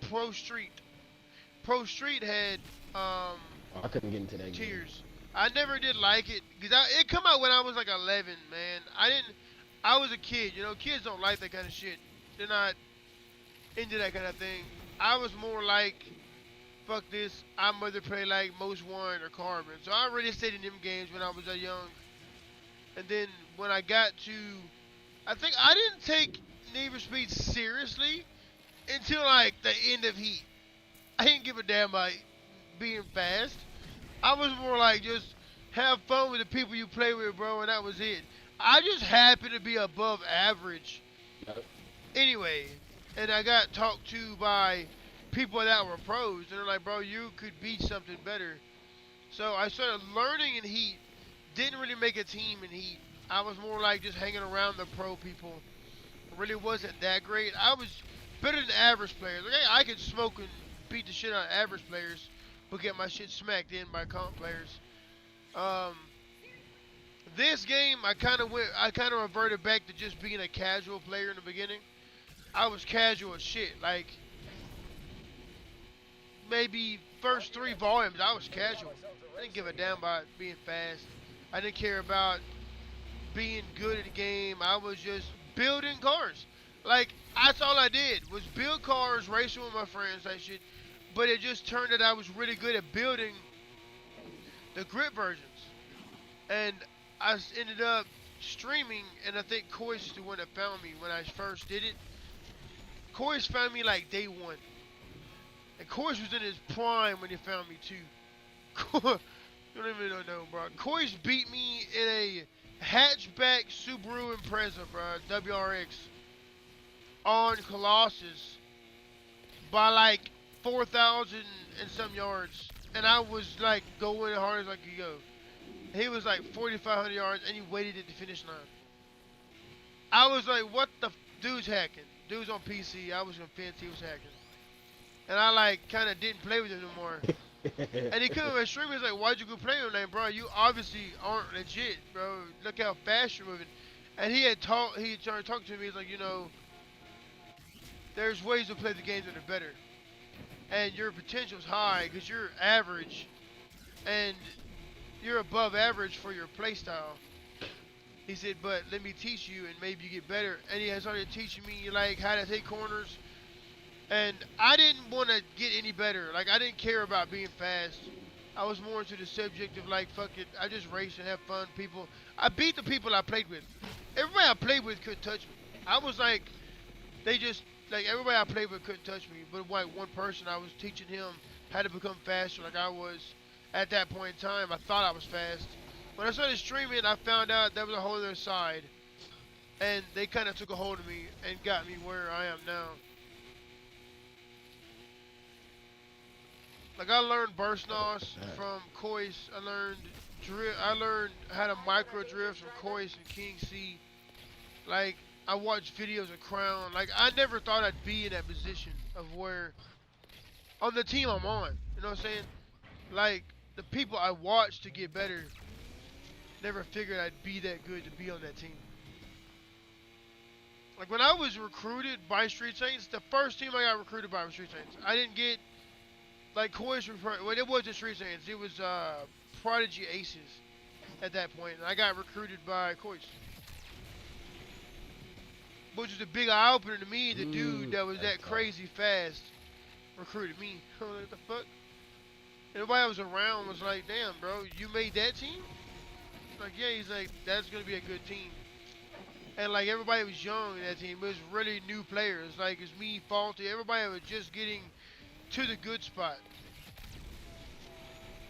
Pro Street. Pro Street had Oh, I couldn't get into that game. tiers. I never did like it because it come out when I was like 11, man. I didn't. I was a kid, you know. Kids don't like that kind of shit. They're not into that kind of thing. I was more like, fuck this. I'd rather play like Most Wanted or Carbon. So I already stayed in them games when I was that young. And then when I got to, I think I didn't take Need for Speed seriously until like the end of Heat. I didn't give a damn about being fast. I was more like just have fun with the people you play with, bro, and that was it. I just happened to be above average Yep. anyway, and I got talked to by people that were pros, and they're like, bro, you could be something better. So I started learning in Heat. Didn't really make a team in Heat. I was more like just hanging around the pro people. Really wasn't that great. I was better than average players. Like, I could smoke and beat the shit out of average players, but get my shit smacked in by comp players. Um, this game, I kind of reverted back to just being a casual player in the beginning. I was casual as shit. Like maybe first 3 volumes, I was casual. I didn't give a damn about being fast. I didn't care about being good at the game. I was just building cars. Like that's all I did was build cars, racing with my friends, that shit. But it just turned out I was really good at building the grid versions, and ended up streaming. And I think Koi's is the one that found me when I first did it. Koi's found me like day one, and Koi's was in his prime when he found me too. You don't even know, bro. Koi's beat me in a hatchback Subaru Impreza, bro, WRX, on Colossus by like 4,000 and some yards, and I was like going as hard as I could go. He was like 4,500 yards, and he waited at the finish line. I was like, what the dude's hacking? Dude's on PC. I was convinced he was hacking, and I like kind of didn't play with him no more. And he couldn't stream. He was like, why'd you go play with him, bro? You obviously aren't legit, bro. Look how fast you're moving. And he tried to talk to me. He's like, you know, there's ways to play the game that are better. And your potential's high because you're average. And you're above average for your playstyle. He said, but let me teach you and maybe you get better. And he started teaching me like how to take corners. And I didn't want to get any better. Like I didn't care about being fast. I was more into the subject of like, fuck it, I just race and have fun. People, I beat the people I played with. Everybody I played with couldn't touch me. I was like, they just like everybody I played with couldn't touch me. But like one person, I was teaching him how to become faster. Like I was at that point in time. I thought I was fast. When I started streaming, I found out there was a whole other side, and they kind of took a hold of me and got me where I am now. Like I learned burst nos from Koi's. I learned drift. I learned how to micro drift from Koi's and King C. Like I watched videos of Crown. Like I never thought I'd be in that position of where on the team I'm on. You know what I'm saying? Like the people I watched to get better. Never figured I'd be that good to be on that team. Like when I was recruited by Street Saints, the first team I got recruited by was Street Saints. I didn't get like Koi's. Well, it wasn't Street Saints. It was Prodigy Aces at that point, and I got recruited by Koi's. Which was a big eye opener to me. The dude that was that crazy fast recruited me. What the fuck? Everybody that was around was like, "Damn, bro, you made that team?" Like, yeah. He's like, "That's gonna be a good team." And like everybody was young in that team. It was really new players. Like it's me, Faulty. Everybody was just getting to the good spot.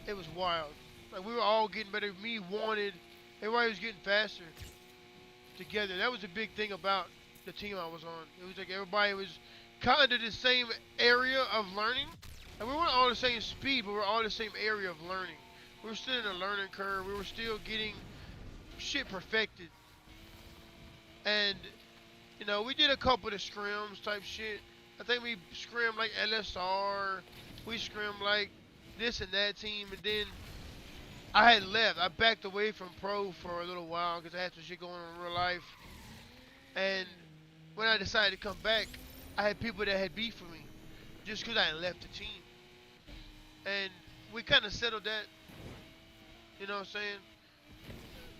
It was wild. Like we were all getting better. Me wanted. Everybody was getting faster together. That was a big thing about the team I was on. It was like everybody was kind of the same area of learning. And we weren't all the same speed, but we were all the same area of learning. We were still in a learning curve. We were still getting shit perfected. And, you know, we did a couple of scrims type shit. I think we scrimmed like LSR. We scrimmed like this and that team. And then I had left. I backed away from pro for a little while because I had some shit going on in real life. And when I decided to come back, I had people that had beef with me just because I had left the team. And we kind of settled that. You know what I'm saying?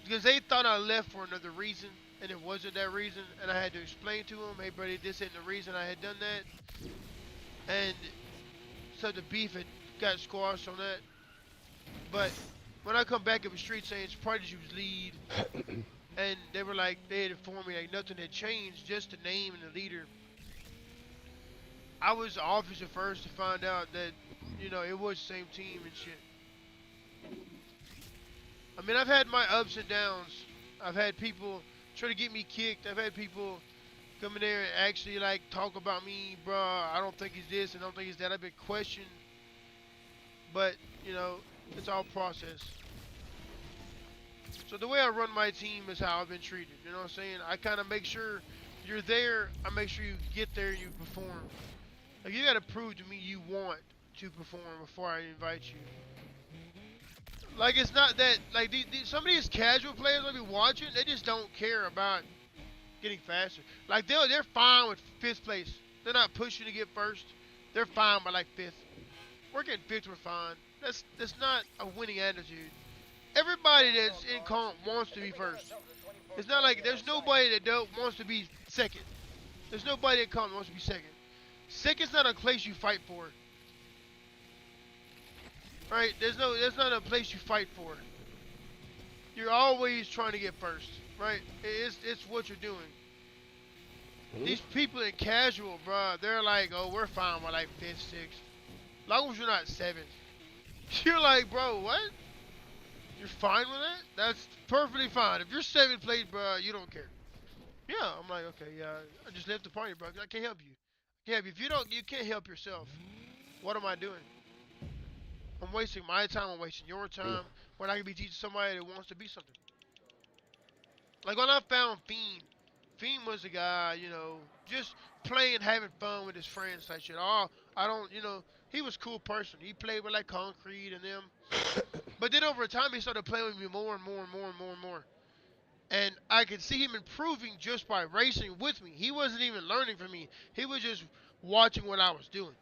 Because they thought I left for another reason. And it wasn't that reason, and I had to explain to him, hey buddy, this ain't the reason I had done that. And so the beef had got squashed on that. But when I come back, it was Street Saints, Prodigy was lead, and they were like, they had informed me like nothing had changed, just the name and the leader. I was the officer first to find out that, you know, it was the same team and shit. I mean, I've had my ups and downs. I've had people try to get me kicked. I've had people come in there and actually like talk about me, bro. I don't think he's this and I don't think he's that. I've been questioned, but you know, it's all process. So the way I run my team is how I've been treated. You know what I'm saying? I kind of make sure you're there. I make sure you get there and you perform. Like you gotta prove to me you want to perform before I invite you. Like it's not that like some of these casual players I be watching, they just don't care about getting faster. Like they're fine with 5th place. They're not pushing to get first. They're fine by like 5th. We're getting 5th, we're fine. That's not a winning attitude. Everybody that's in comp wants to be first. It's not like there's nobody that don't wants to be second. There's nobody in comp that wants to be second. Second's not a place you fight for. Right? There's not a place you fight for. You're always trying to get first, right? It's what you're doing. These people in casual, bro, they're like, oh, we're fine with like 5th, 6th. Long as you're not 7th. You're like, bro, what? You're fine with that? That's perfectly fine. If you're 7th place, bro, you don't care. Yeah, I'm like, okay, yeah, I just left the party, bro. I can't help you. I can't help you. If you can't help yourself. What am I doing? I'm wasting my time, I'm wasting your time, when I could be teaching somebody that wants to be something. Like when I found Fiend was a guy, you know, just playing, having fun with his friends type shit. Oh, I don't, you know, he was a cool person. He played with like Concrete and them. But then over time, he started playing with me more and more and more and more and more. And I could see him improving just by racing with me. He wasn't even learning from me. He was just watching what I was doing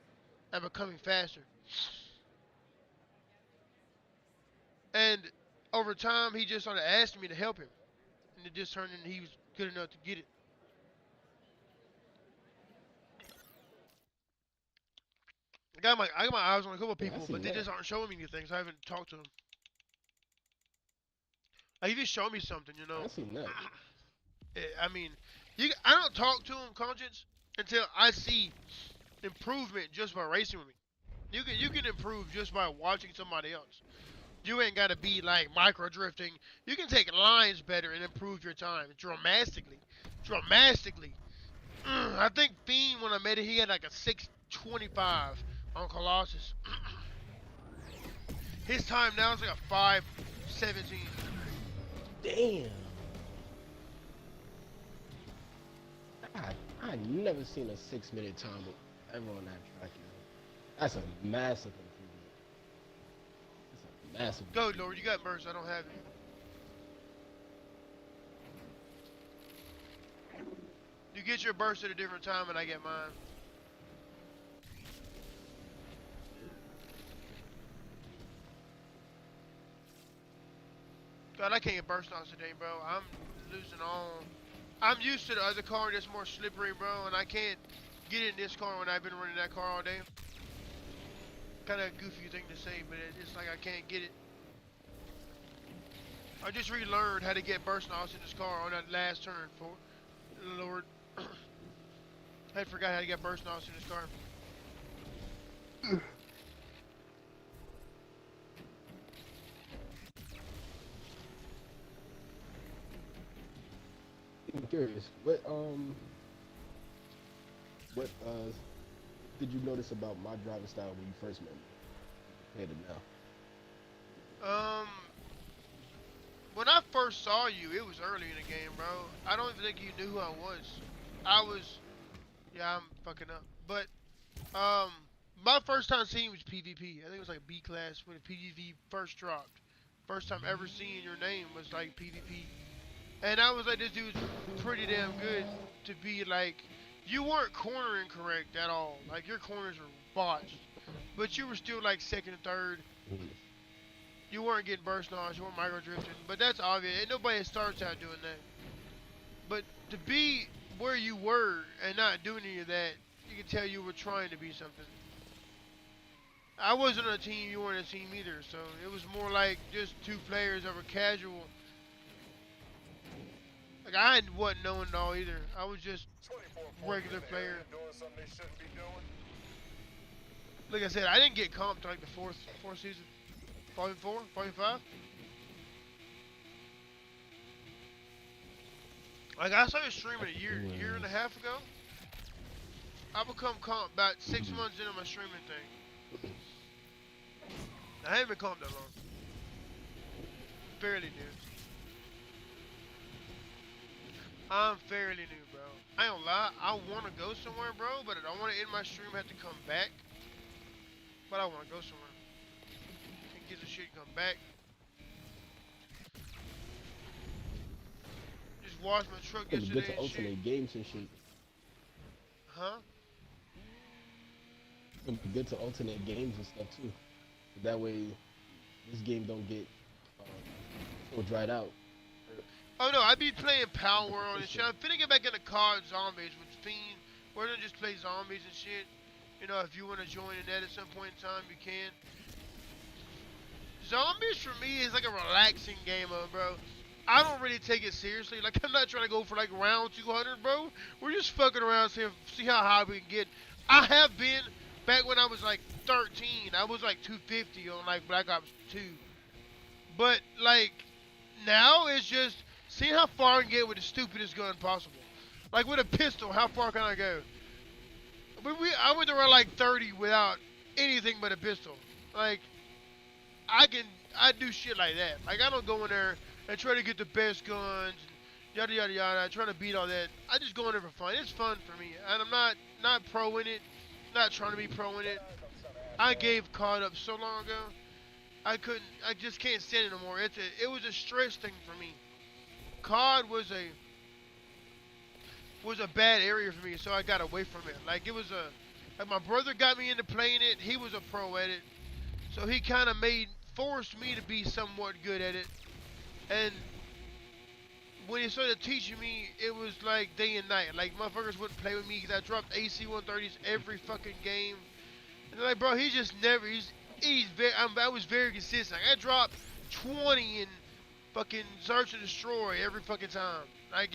and becoming faster. And over time, he just started asking me to help him. And it just turned into he was good enough to get it. I got my eyes on a couple of people, but they just aren't showing me anything, so I haven't talked to them. Like, he just showed me something, you know. I seen that. I mean, I don't talk to him, Conscience, until I see improvement just by racing with me. You can improve just by watching somebody else. You ain't gotta be like micro drifting. You can take lines better and improve your time dramatically. Dramatically. I think Fiend, when I met it, he had like a 625 on Colossus. His time now is like a 5:17. Damn. I never seen a 6-minute time ever on that track. Yo. That's a massive improvement. That's a massive Go, improvement. Lord. You got burst. I don't have it. You get your burst at a different time, and I get mine. God, I can't get burst on today, bro. I'm losing all. I'm used to the other car that's more slippery, bro, and I can't get in this car when I've been running that car all day. Kind of a goofy thing to say, but it's like I can't get it. I just relearned how to get burst knobs in this car on that last turn. For Lord, I forgot how to get burst knobs in this car. I'm curious. What did you notice about my driving style when you first met me? Compared to now. Um, when I first saw you, it was early in the game, bro. I don't even think you knew who I was. I was, yeah, I'm fucking up. But um, my first time seeing you was PvP. I think it was like B class when PvP first dropped. First time ever seeing your name was like PvP. And I was like, this dude's pretty damn good to be like, you weren't cornering correct at all. Like your corners were botched, but you were still like second and third. Mhm. You weren't getting burst knobs, you weren't micro drifting, but that's obvious. Ain't nobody starts out doing that. But to be where you were and not doing any of that, you can tell you were trying to be something. I wasn't on a team, you weren't on a team either, so it was more like just two players that were casual. Like I wasn't knowing it all either. I was just 24 points regular in the player. area doing something they shouldn't be doing. Like I said, I didn't get comped till like the fourth season. Volume 4? Volume 5? Like I started streaming a year and a half ago. I become comp about 6 months into my streaming thing. I haven't been comped that long. Fairly new. I'm fairly new, bro. I ain't gonna lie, I wanna go somewhere, bro, but I don't wanna end my stream, have to come back. But I wanna go somewhere. And get some shit, come back. Just washed my truck It'd be good yesterday to and shit. alternate games and shit. Huh? It'd be good to alternate games and stuff too. That way, this game don't get so dried out. Oh no, I be playing Power World and shit. I'm finna get back into COD Zombies with Fiend. We're gonna just play zombies and shit. You know, if you wanna join in that at some point in time, you can. Zombies for me is like a relaxing game mode, bro. I don't really take it seriously. Like I'm not trying to go for like round 200, bro. We're just fucking around, see how high we can get. I have been back when I was like 13. I was like 250 on like Black Ops 2. But like now it's just seeing how far I can get with the stupidest gun possible. Like with a pistol, how far can I go? I went around like 30 without anything but a pistol. Like I do shit like that. Like I don't go in there and try to get the best guns, yada yada yada. Trying to beat all that. I just go in there for fun. It's fun for me, and I'm not pro in it. Not trying to be pro in it. I gave COD up so long ago. I couldn't. I just can't stand it anymore. It was a stress thing for me. COD was a bad area for me, so I got away from it. Like it was like my brother got me into playing it. He was a pro at it, so he kind of forced me to be somewhat good at it. And when he started teaching me, it was like day and night. Like motherfuckers wouldn't play with me because I dropped AC 130s every fucking game. And they're like, bro, he just never. I was very consistent. Like, I dropped 20 in fucking Search and Destroy every fucking time. Like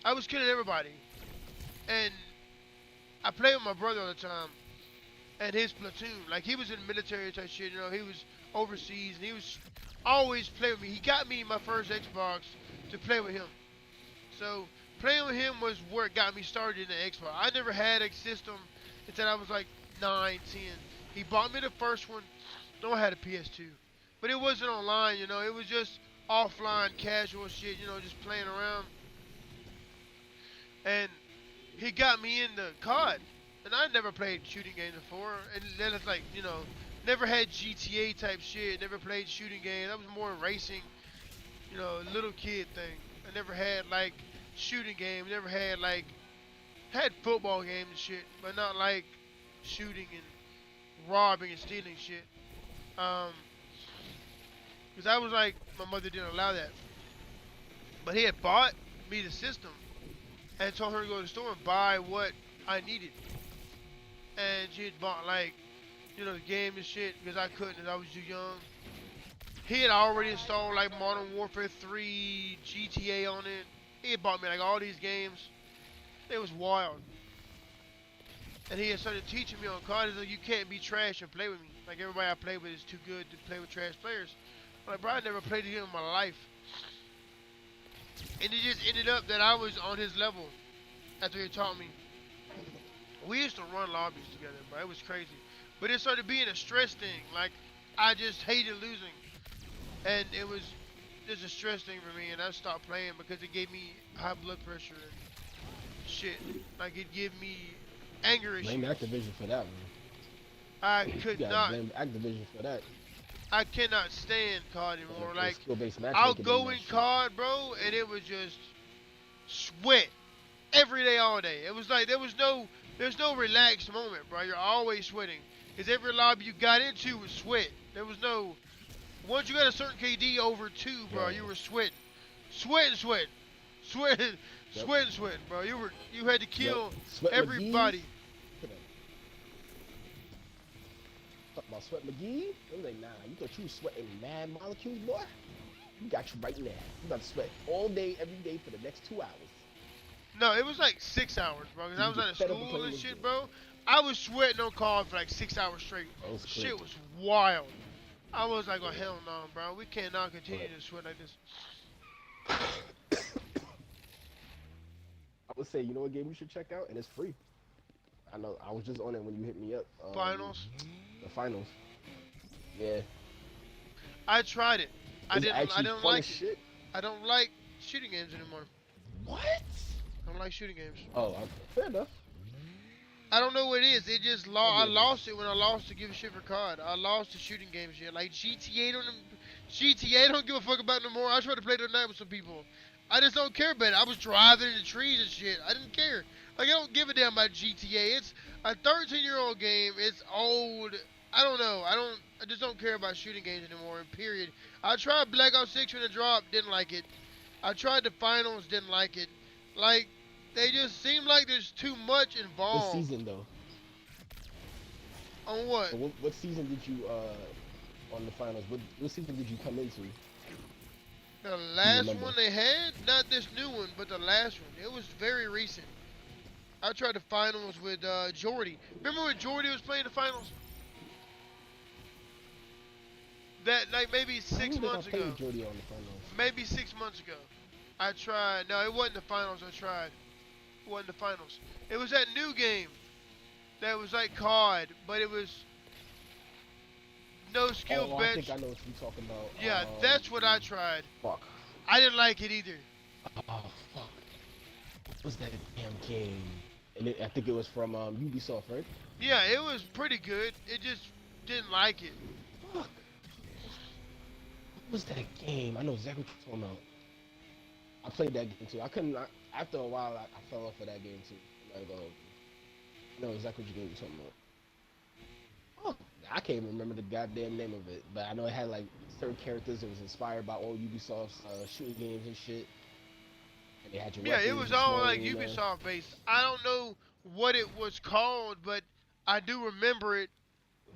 I was killing everybody. And I played with my brother all the time. And his platoon, like he was in military type shit, you know, he was overseas and he was always playing with me. He got me my first Xbox to play with him. So playing with him was where it got me started in the Xbox. I never had a system until I was like 9, 10. He bought me the first one No, I had a PS2, but it wasn't online. You know, it was just offline, casual shit. You know, just playing around. And he got me into COD, and I never played shooting games before. And then it's like, you know, never had GTA type shit. Never played shooting games. That was more racing. You know, little kid thing. I never had like shooting games. Never had like had football games and shit, but not like shooting and robbing and stealing shit. Um, because I was like, my mother didn't allow that. But he had bought me the system and told her to go to the store and buy what I needed. And she had bought like, you know, the game and shit because I couldn't as I was too young. He had already installed like Modern Warfare 3, GTA on it. He had bought me like all these games. It was wild. And he had started teaching me on COD. He's like, you can't be trash and play with me. Like everybody I play with is too good to play with trash players. I'm like, bro, I never played a game in my life. And it just ended up that I was on his level after he taught me. We used to run lobbies together, bro. It was crazy. But it started being a stress thing. Like, I just hated losing. And it was just a stress thing for me. And I stopped playing because it gave me high blood pressure and shit. Like, it gave me anger Blame issues. Activision for that, man. I You could gotta not, blame Activision for that. I cannot stand COD anymore. The Like, skill-based I'll matchmaking in go that in shit. COD, bro, and it was just sweat every day, all day. It was like there's no relaxed moment, bro. You're always sweating. Cause every lobby you got into was sweat. There was no once you got a certain KD over two, bro, Yo, you were sweating, sweating, sweating, sweating, yep, sweating, sweating, bro. You had to yep. kill Sweat McGee's. everybody. Look at that. Talk about Sweat McGee. I'm like, nah, you thought you was sweating mad molecules, boy? We got you right now. You about to sweat all day, every day for the next 2 hours. No, it was like 6 hours, bro. Cause You I can was get out of fed up with school playing and this shit, game. bro. I was sweating on call for like 6 hours straight. That was Shit clip. was wild. I was like, oh Yeah. hell no, bro. We cannot continue But to sweat like this. I would say, you know what game you should check out, and it's free. I know. I was just on it when you hit me up. Finals. The finals. Yeah, I tried it. I it's didn't. I actually didn't fun as like it. shit. I don't like shooting games anymore. What? I don't like shooting games. Oh, fair enough. I don't know what it is. It just I'll I give it. lost it when I lost to give a shit for COD. I lost the shooting games yet. Like GTA don't give a fuck about no more. I tried to play the night with some people. I just don't care about it. I was driving in the trees and shit. I didn't care. Like I don't give a damn about GTA. It's a 13-year-old game. It's old. I don't know. I just don't care about shooting games anymore. Period. I tried Black Ops 6 when it dropped. Didn't like it. I tried the finals. Didn't like it. Like they just seem like there's too much What involved. season though? On what? So what season did you on the finals? What season did you come into? The Do you last remember? one they had, not this new one, but the last one. It was very recent. I tried the finals with Jordy. Remember when Jordy was playing the finals? That like maybe I don't six think I months ago. played Jody on the finals. Maybe 6 months ago. I tried. No, it wasn't the finals. I tried. It wasn't the finals. It was that new game that was like COD, but it was no skill Oh, I think bench. I know what you're talking about. Yeah, that's what I tried. Fuck. I didn't like it either. Oh fuck. What was that damn game? And I think it was from Ubisoft, right? Yeah, it was pretty good. It just didn't like it. Fuck. What was that game? I know exactly what you're talking about. I played that game too. I couldn't. After a while, I fell off of that game too. I'm not gonna. I know exactly what game you're talking about. Oh, I can't even remember the goddamn name of it, but I know it had like certain characters. It was inspired by old Ubisoft's shooting games and shit. And they had your Yeah, it weapons, was your all like submarine. Ubisoft based. I don't know what it was called, but I do remember it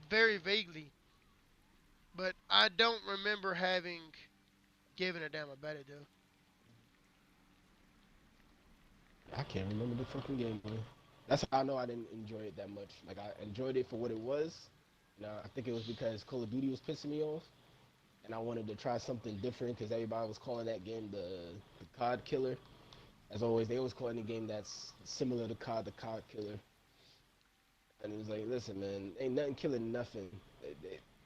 very vaguely. But I don't remember having given a damn about it though. I can't remember the fucking game, man. That's how I know I didn't enjoy it that much. Like I enjoyed it for what it was. I think it was because Call of Duty was pissing me off, and I wanted to try something different because everybody was calling that game the COD Killer. As always, they always call any game that's similar to COD the COD Killer. And it was like, listen, man, ain't nothing killing nothing.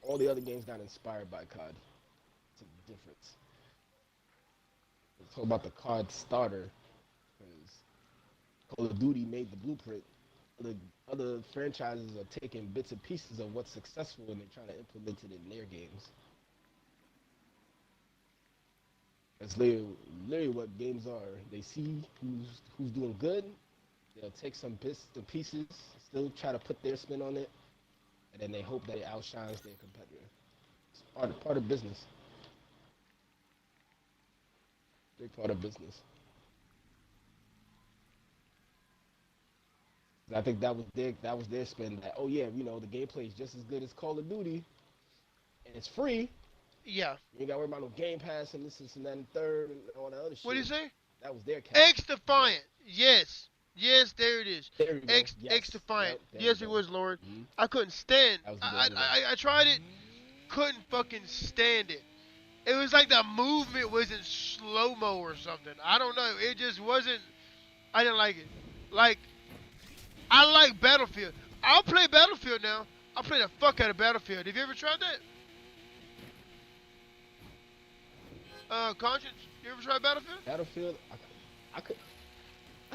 all the other games got inspired by COD. It's a difference. Let's talk about the COD starter, because Call of Duty made the blueprint. The other franchises are taking bits and pieces of what's successful and they're trying to implement it in their games. That's literally what games are. They see who's doing good. They'll take some bits and pieces, still try to put their spin on it, and then they hope that it outshines their competitor. It's part of business. Big part of business. I think that was their spin. That, oh yeah, the gameplay is just as good as Call of Duty, and it's free. Yeah. You ain't got to worry about no Game Pass and this and that and third and all that other shit. What do you say? That was their cap. X Defiant. Yes. Yes, there it is. There we go. X Yes. X Defiant. Yep, Yes, it was, Lord. Mm-hmm. I couldn't stand. That was the game. I tried it. Couldn't fucking stand it. It was like the movement was in slow-mo or something. I don't know. It just wasn't. I didn't like it. Like, I like Battlefield. I'll play Battlefield now. I'll play the fuck out of Battlefield. Have you ever tried that? Conscience, you ever tried Battlefield? Battlefield, I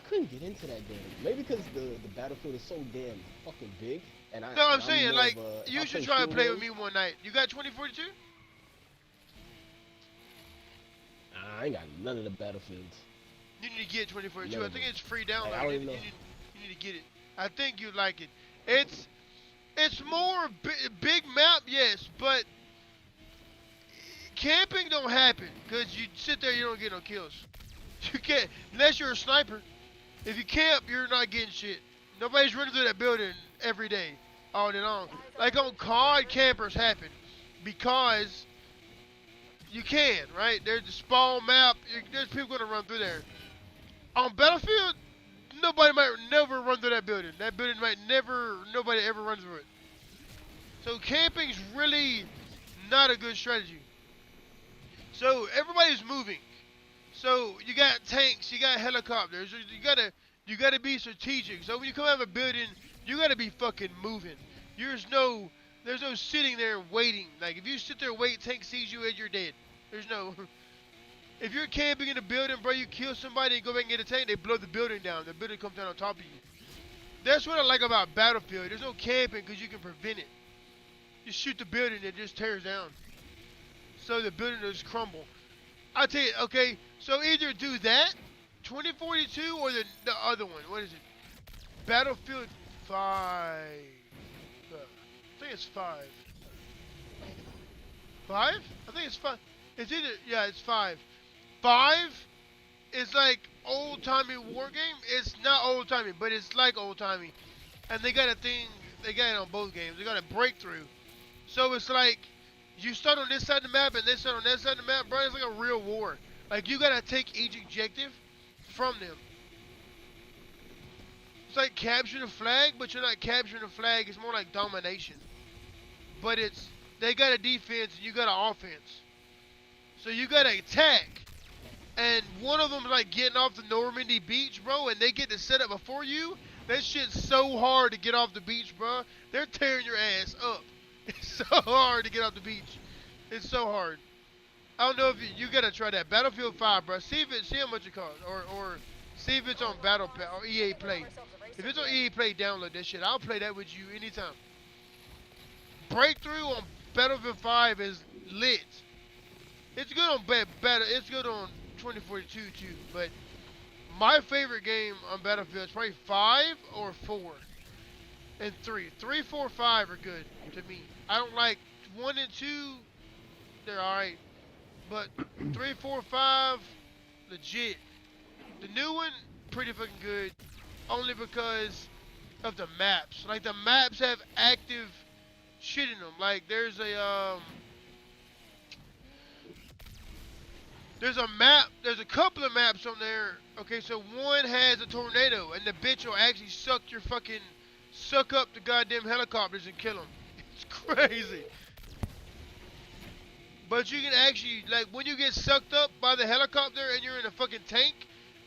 couldn't get into that game. Maybe because the Battlefield is so damn fucking big. And I'm saying, like, you should try to play with me one night. You got 2042? I ain't got none of the Battlefields. You need to get 2042. None I of think them. it's free download. I don't even know. You need to get it. I think you'd like it. It's more big map, yes, but camping don't happen because you sit there, you don't get no kills. You can't unless you're a sniper. If you camp, you're not getting shit. Nobody's running through that building every day, all day long. Like on COD, campers happen because you can, right? There's the spawn map. There's people gonna run through there. On Battlefield, nobody might never run through that building. That building might nobody ever runs through it. So camping's really not a good strategy. So everybody's moving. So you got tanks, you got helicopters. You gotta be strategic. So when you come out of a building, you gotta be fucking moving. There's no sitting there waiting. Like if you sit there and wait, tank sees you and you're dead. There's no. If you're camping in a building, bro, you kill somebody and go back and get a tank, they blow the building down. The building comes down on top of you. That's what I like about Battlefield. There's no camping because you can prevent it. You shoot the building, it just tears down. So the building will just crumble. I'll tell you, okay, so either do that, 2042, or the other one. What is it? Battlefield 5. I think it's 5. 5? I think it's 5. It's either, yeah, it's 5. 5 is like old-timey war game. It's not old-timey, but it's like old-timey. And they got a thing, they got it on both games. They got a breakthrough. So it's like, you start on this side of the map and they start on that side of the map, bro. It's like a real war. Like, you gotta take each objective from them. It's like capture the flag, but you're not capturing the flag. It's more like domination. But they got a defense and you got an offense. So you gotta attack. And one of them is like getting off the Normandy beach, bro, and they get to set up before you. That shit's so hard to get off the beach, bro. They're tearing your ass up. It's so hard to get off the beach. It's so hard. I don't know if you gotta try that. Battlefield 5, bro. See how much it costs, or see if it's on Battle Pass or EA Play. If it's on EA Play, download that shit. I'll play that with you anytime. Breakthrough on Battlefield 5 is lit. It's good on It's good on 2042 too. But my favorite game on Battlefield is probably 5 or 4 and 3. 3, 4, 5 are good to me. I don't like 1 and 2. They're alright. But 3, 4, 5, legit. The new one, pretty fucking good. Only because of the maps. Like, the maps have active shit in them. Like, there's a map, there's a couple of maps on there. Okay, so one has a tornado, and the bitch will actually suck up the goddamn helicopters and kill them. It's crazy. But you can actually, like, when you get sucked up by the helicopter and you're in a fucking tank,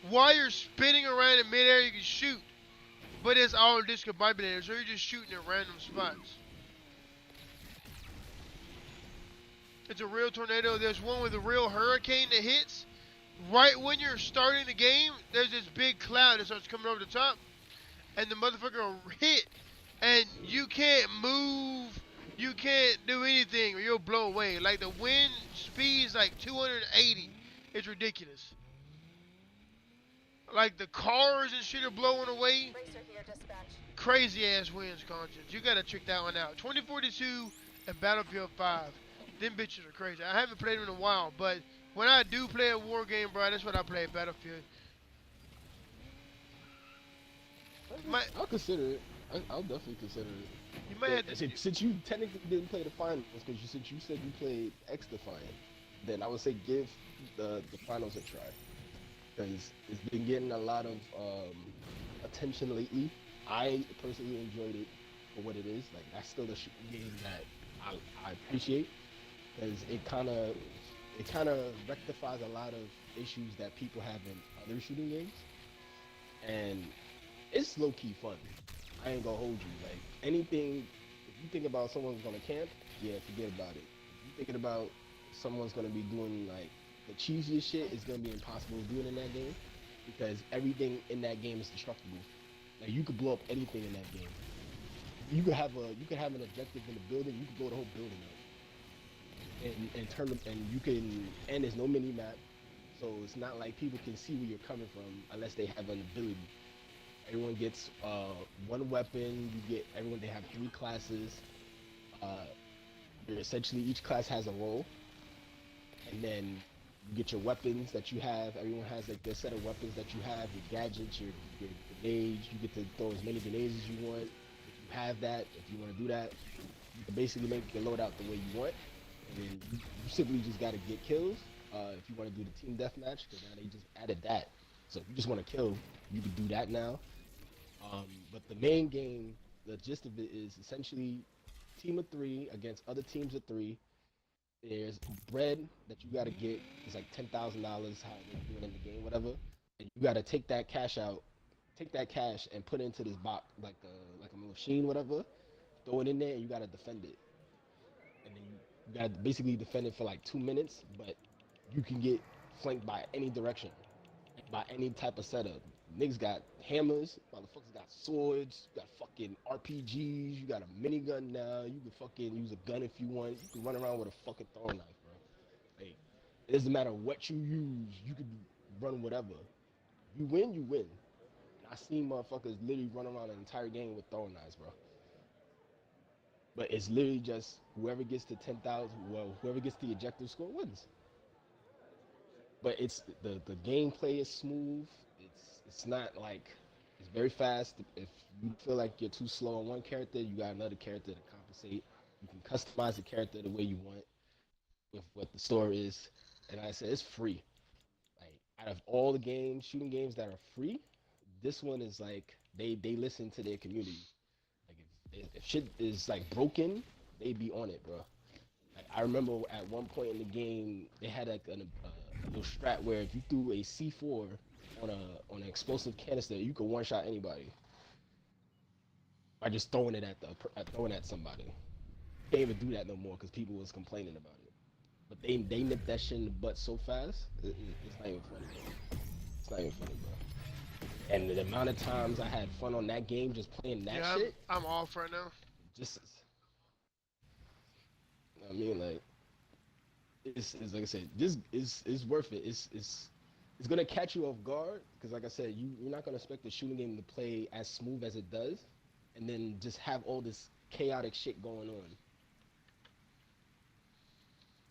while you're spinning around in midair, you can shoot. But it's all discombobulated, so you're just shooting at random spots. It's a real tornado. There's one with a real hurricane that hits. Right when you're starting the game, there's this big cloud that starts coming over the top, and the motherfucker will hit, and you can't move, you can't do anything, or you'll blow away. Like, the wind speed's like 280. It's ridiculous. Like, the cars and shit are blowing away. Racer here, dispatch. Crazy ass winds, Conscience. You gotta check that one out. 2042 and Battlefield 5. Them bitches are crazy. I haven't played them in a while, but when I do play a war game, bro, that's what I play at Battlefield. I'll consider it. I'll definitely consider it. You might have to. Since you technically didn't play the finals, because since you said you played X Defiant, then I would say give the finals a try. Because it's been getting a lot of attention lately. I personally enjoyed it for what it is. Like, that's still a shooting game that I appreciate, because it kind of rectifies a lot of issues that people have in other shooting games, and it's low key fun. I ain't gonna hold you. Like, anything, if you think about someone's gonna camp, yeah, forget about it. If you're thinking about someone's gonna be doing like the cheesiest shit, it's gonna be impossible to do it in that game, because everything in that game is destructible. Like, you could blow up anything in that game. You could have an objective in the building. You could blow the whole building up, and turn them, and you can. And there's no mini map, so it's not like people can see where you're coming from unless they have an ability. Everyone gets one weapon. They have 3 classes. Essentially, each class has a role, and then you get your weapons that you have. Everyone has like their set of weapons that you have, your gadgets, your grenades. You get to throw as many grenades as you want. If you have that, if you want to do that, you can basically make your loadout the way you want. And then you simply just got to get kills. If you want to do the team deathmatch, because now they just added that. So if you just want to kill, you can do that now. But the main game, the gist of it is essentially team of 3 against other teams of 3. There's bread that you gotta get. It's like $10,000, how they're doing in the game, whatever. And you gotta take that cash and put it into this box, like a machine, whatever. Throw it in there, and you gotta defend it. And then you gotta basically defend it for like 2 minutes, but you can get flanked by any direction, by any type of setup. Niggas got hammers, motherfuckers got swords, you got fucking RPGs, you got a minigun now, you can fucking use a gun if you want, you can run around with a fucking throwing knife, bro. Like, it doesn't matter what you use, you can run whatever. You win, you win. And I seen motherfuckers literally run around the entire game with throwing knives, bro. But it's literally just whoever gets to 10,000, whoever gets the objective score wins. But it's the gameplay is smooth. It's not like, it's very fast. If you feel like you're too slow on one character, you got another character to compensate. You can customize the character the way you want with what the store is. And like I said, it's free. Like, out of all the games, shooting games that are free, this one is like, they listen to their community. Like, if shit is like broken, they be on it, bro. Like, I remember at one point in the game, they had like a little strat where if you threw a C4 on an explosive canister, you could one-shot anybody by just throwing it at somebody. Can't even do that no more because people was complaining about it. But they nipped that shit in the butt so fast, it's not even funny, bro. It's not even funny, bro. And the amount of times I had fun on that game just playing that shit. I'm off right now. Just, I mean, like, it's like I said, this is worth it. It's gonna catch you off guard because, like I said, you're not gonna expect the shooting game to play as smooth as it does, and then just have all this chaotic shit going on,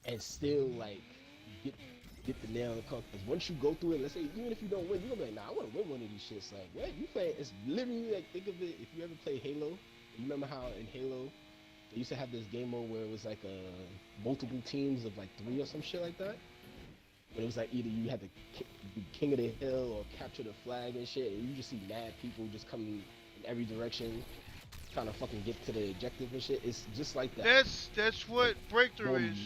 and still like get the nail in the coffin. Because once you go through it, let's say even if you don't win, you're gonna be like, nah, I want to win one of these shits. Like, what you play? It's literally like, think of it. If you ever play Halo, you remember how in Halo they used to have this game mode where it was like multiple teams of like 3 or some shit like that. But it was like either you had to be king of the hill or capture the flag and shit, and you just see mad people just coming in every direction, trying to fucking get to the objective and shit. It's just like that. That's what Breakthrough is.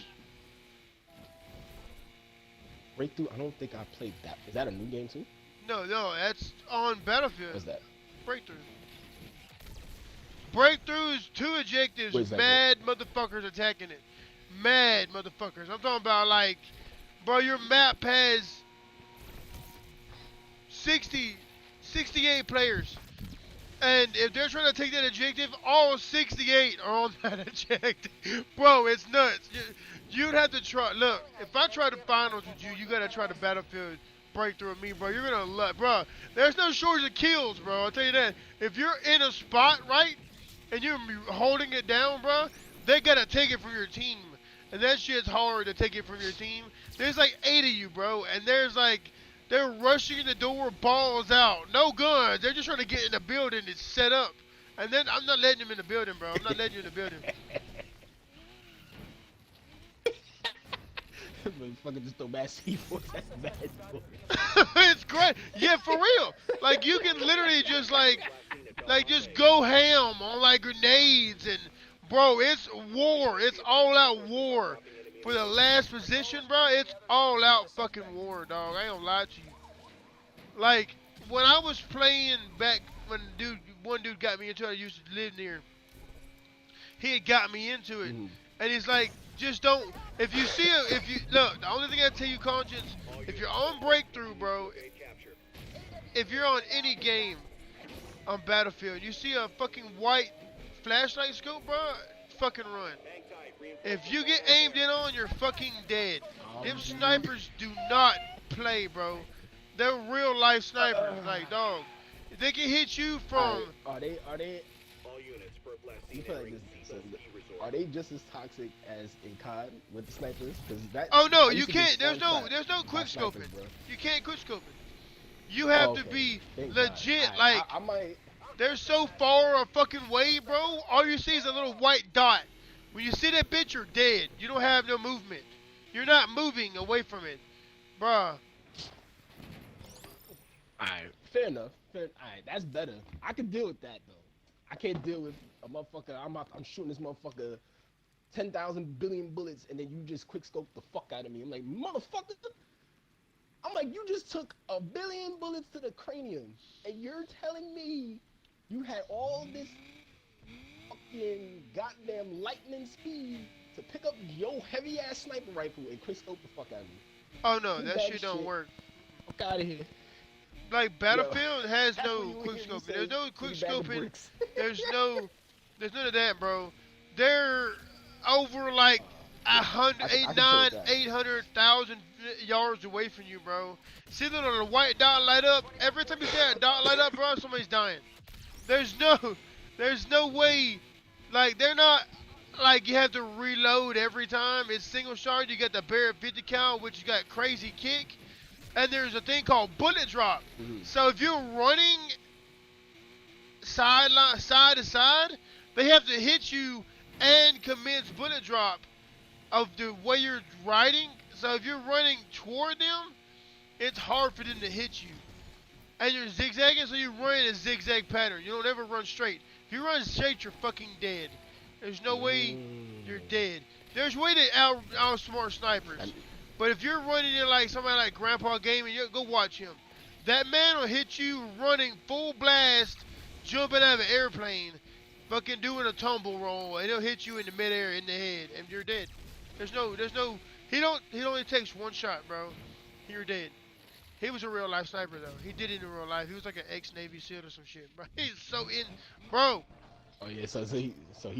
Breakthrough? I don't think I played that. Is that a new game too? No, that's on Battlefield. What's that? Breakthrough. Breakthrough is 2 objectives, mad motherfuckers attacking it. mad motherfuckers. I'm talking about like, bro, your map has 60, 68 players. And if they're trying to take that objective, all 68 are on that objective. Bro, it's nuts. You'd have to try. Look, if I try to finals with you, you gotta try the battlefield breakthrough with me, bro. You're gonna love, bro. There's no shortage of kills, bro. I'll tell you that. If you're in a spot, right, and you're holding it down, bro, they gotta take it from your team. And that shit's hard to take it from your team. There's like 8 of you, bro, and there's like, they're rushing in the door, balls out. No guns. They're just trying to get in the building. It's set up. And then I'm not letting them in the building, bro. I'm not letting you in the building. Motherfucker just throw bad C4. That's bad. It's great. Yeah, for real. Like, you can literally just, like just go ham on, like, grenades. And, bro, it's war. It's all-out war. For the last position, bro, it's all-out fucking war, dog. I ain't gonna lie to you. Like, when I was playing back when one dude got me into it, I used to live near. He had got me into it. And he's like, just don't, look, the only thing I tell you, Conscience, if you're on breakthrough, bro, if you're on any game on Battlefield, you see a fucking white flashlight scope, bro, fucking run. If you get aimed in on, you're fucking dead. Them snipers do not play, bro. They're real life snipers, like, dog. They can hit you from. Are they? You feel like this, are they just as toxic as in COD with the snipers? That. Oh no, you can't. There's no quick scoping. You can't quick scoping. You have to be legit. Like, I might. They're so far a fucking way, bro. All you see is a little white dot. When you see that bitch, you're dead. You don't have no movement. You're not moving away from it, bruh. Alright, fair enough. Alright, that's better. I can deal with that though. I can't deal with a motherfucker. I'm shooting this motherfucker 10,000 billion bullets, and then you just quick scope the fuck out of me. I'm like, motherfucker. I'm like, you just took 1 billion bullets to the cranium, and you're telling me you had all this fucking goddamn lightning speed to pick up your heavy ass sniper rifle and quick scope the fuck out of me. Oh no, that shit don't work. Fuck out of here. Like, Battlefield has no quick scoping. There's no quick scoping. There's none of that, bro. They're over like 800,000 yards away from you, bro. See the little white dot light up? Every time you see that dot light up, bro, somebody's dying. There's no way. Like, they're not like you have to reload every time. It's single shot. You got the Barrett 50 cal, which you got crazy kick. And there's a thing called bullet drop. So if you're running side to side, they have to hit you and commence bullet drop of the way you're riding. So if you're running toward them, it's hard for them to hit you. And you're zigzagging, so you run in a zigzag pattern. You don't ever run straight. If you run straight, you're fucking dead. There's no way you're dead. There's way to outsmart snipers. But if you're running in like somebody like Grandpa Gaming, go watch him. That man will hit you running full blast, jumping out of an airplane, fucking doing a tumble roll, and he'll hit you in the midair in the head, and you're dead. He only takes one shot, bro. You're dead. He was a real life sniper though. He did it in real life. He was like an ex-Navy SEAL or some shit, bro. He's so in, bro. Oh yeah, so he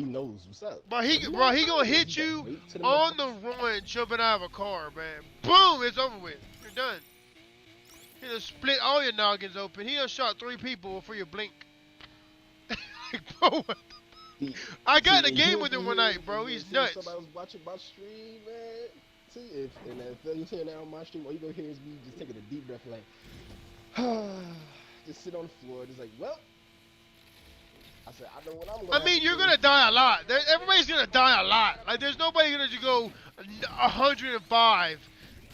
knows what's up. But he gonna hit you on the run, jumping out of a car, man. Boom, it's over with. You're done. He done split all your noggins open. He done shot 3 people before you blink. Like, bro, I got in a game with him one night, bro. He's nuts. Somebody was watching my stream, man. See, if you hear that on my stream, all you gonna hear is me just taking a deep breath, like, just sit on the floor, just like, well. I said, I know what I'm gonna. I mean, you're gonna die a lot. Everybody's gonna die a lot. Like, there's nobody gonna just go 105.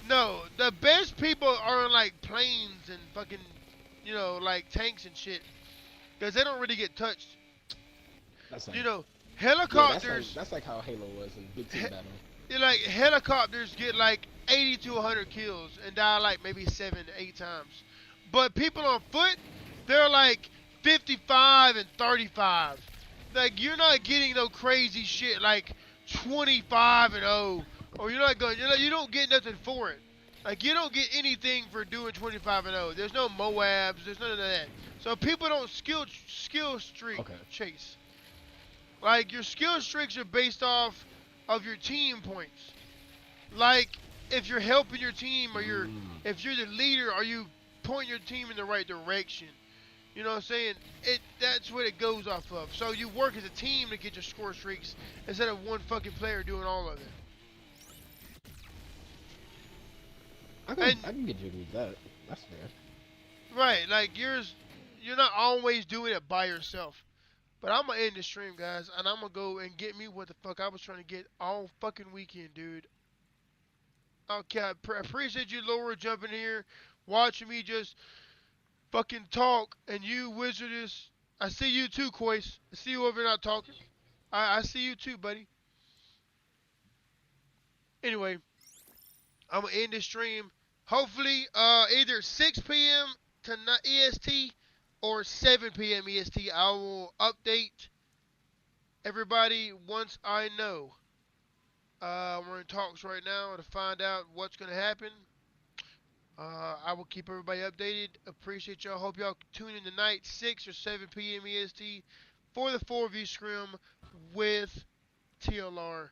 No, the best people are on like planes and fucking, like tanks and shit, because they don't really get touched. That's like, helicopters. Yeah, that's like how Halo was in Big Team Battle. Like, helicopters get like 80 to 100 kills and die like maybe 7 to 8 times. But people on foot, they're like 55 and 35. Like, you're not getting no crazy shit like 25 and 0, or you don't get nothing for it. Like you don't get anything for doing 25 and 0. There's no Moabs. There's none of that. So people don't skill streak Okay. chase. Like your skill streaks are based off of your team points. Like if you're helping your team or if you're the leader, are you pointing your team in the right direction? You know what I'm saying? That's what it goes off of. So you work as a team to get your score streaks instead of one fucking player doing all of it. And I can get jiggy with that. That's fair. right, like you're not always doing it by yourself. But I'm gonna end the stream, guys, and I'm gonna go and get me what the fuck I was trying to get all fucking weekend, dude. Okay, I appreciate you, Laura, jumping here, watching me just fucking talk, and you, Wizardess. I see you too, Kois. I see you over there not talking. I see you too, buddy. Anyway, I'm gonna end the stream. Hopefully, either 6 p.m. tonight EST or 7 p.m. EST. I will update everybody once I know. We're in talks right now to find out what's gonna happen. I will keep everybody updated. Appreciate y'all. Hope y'all tune in tonight, 6 or 7 p.m. EST for the 4v Scrim with TLR.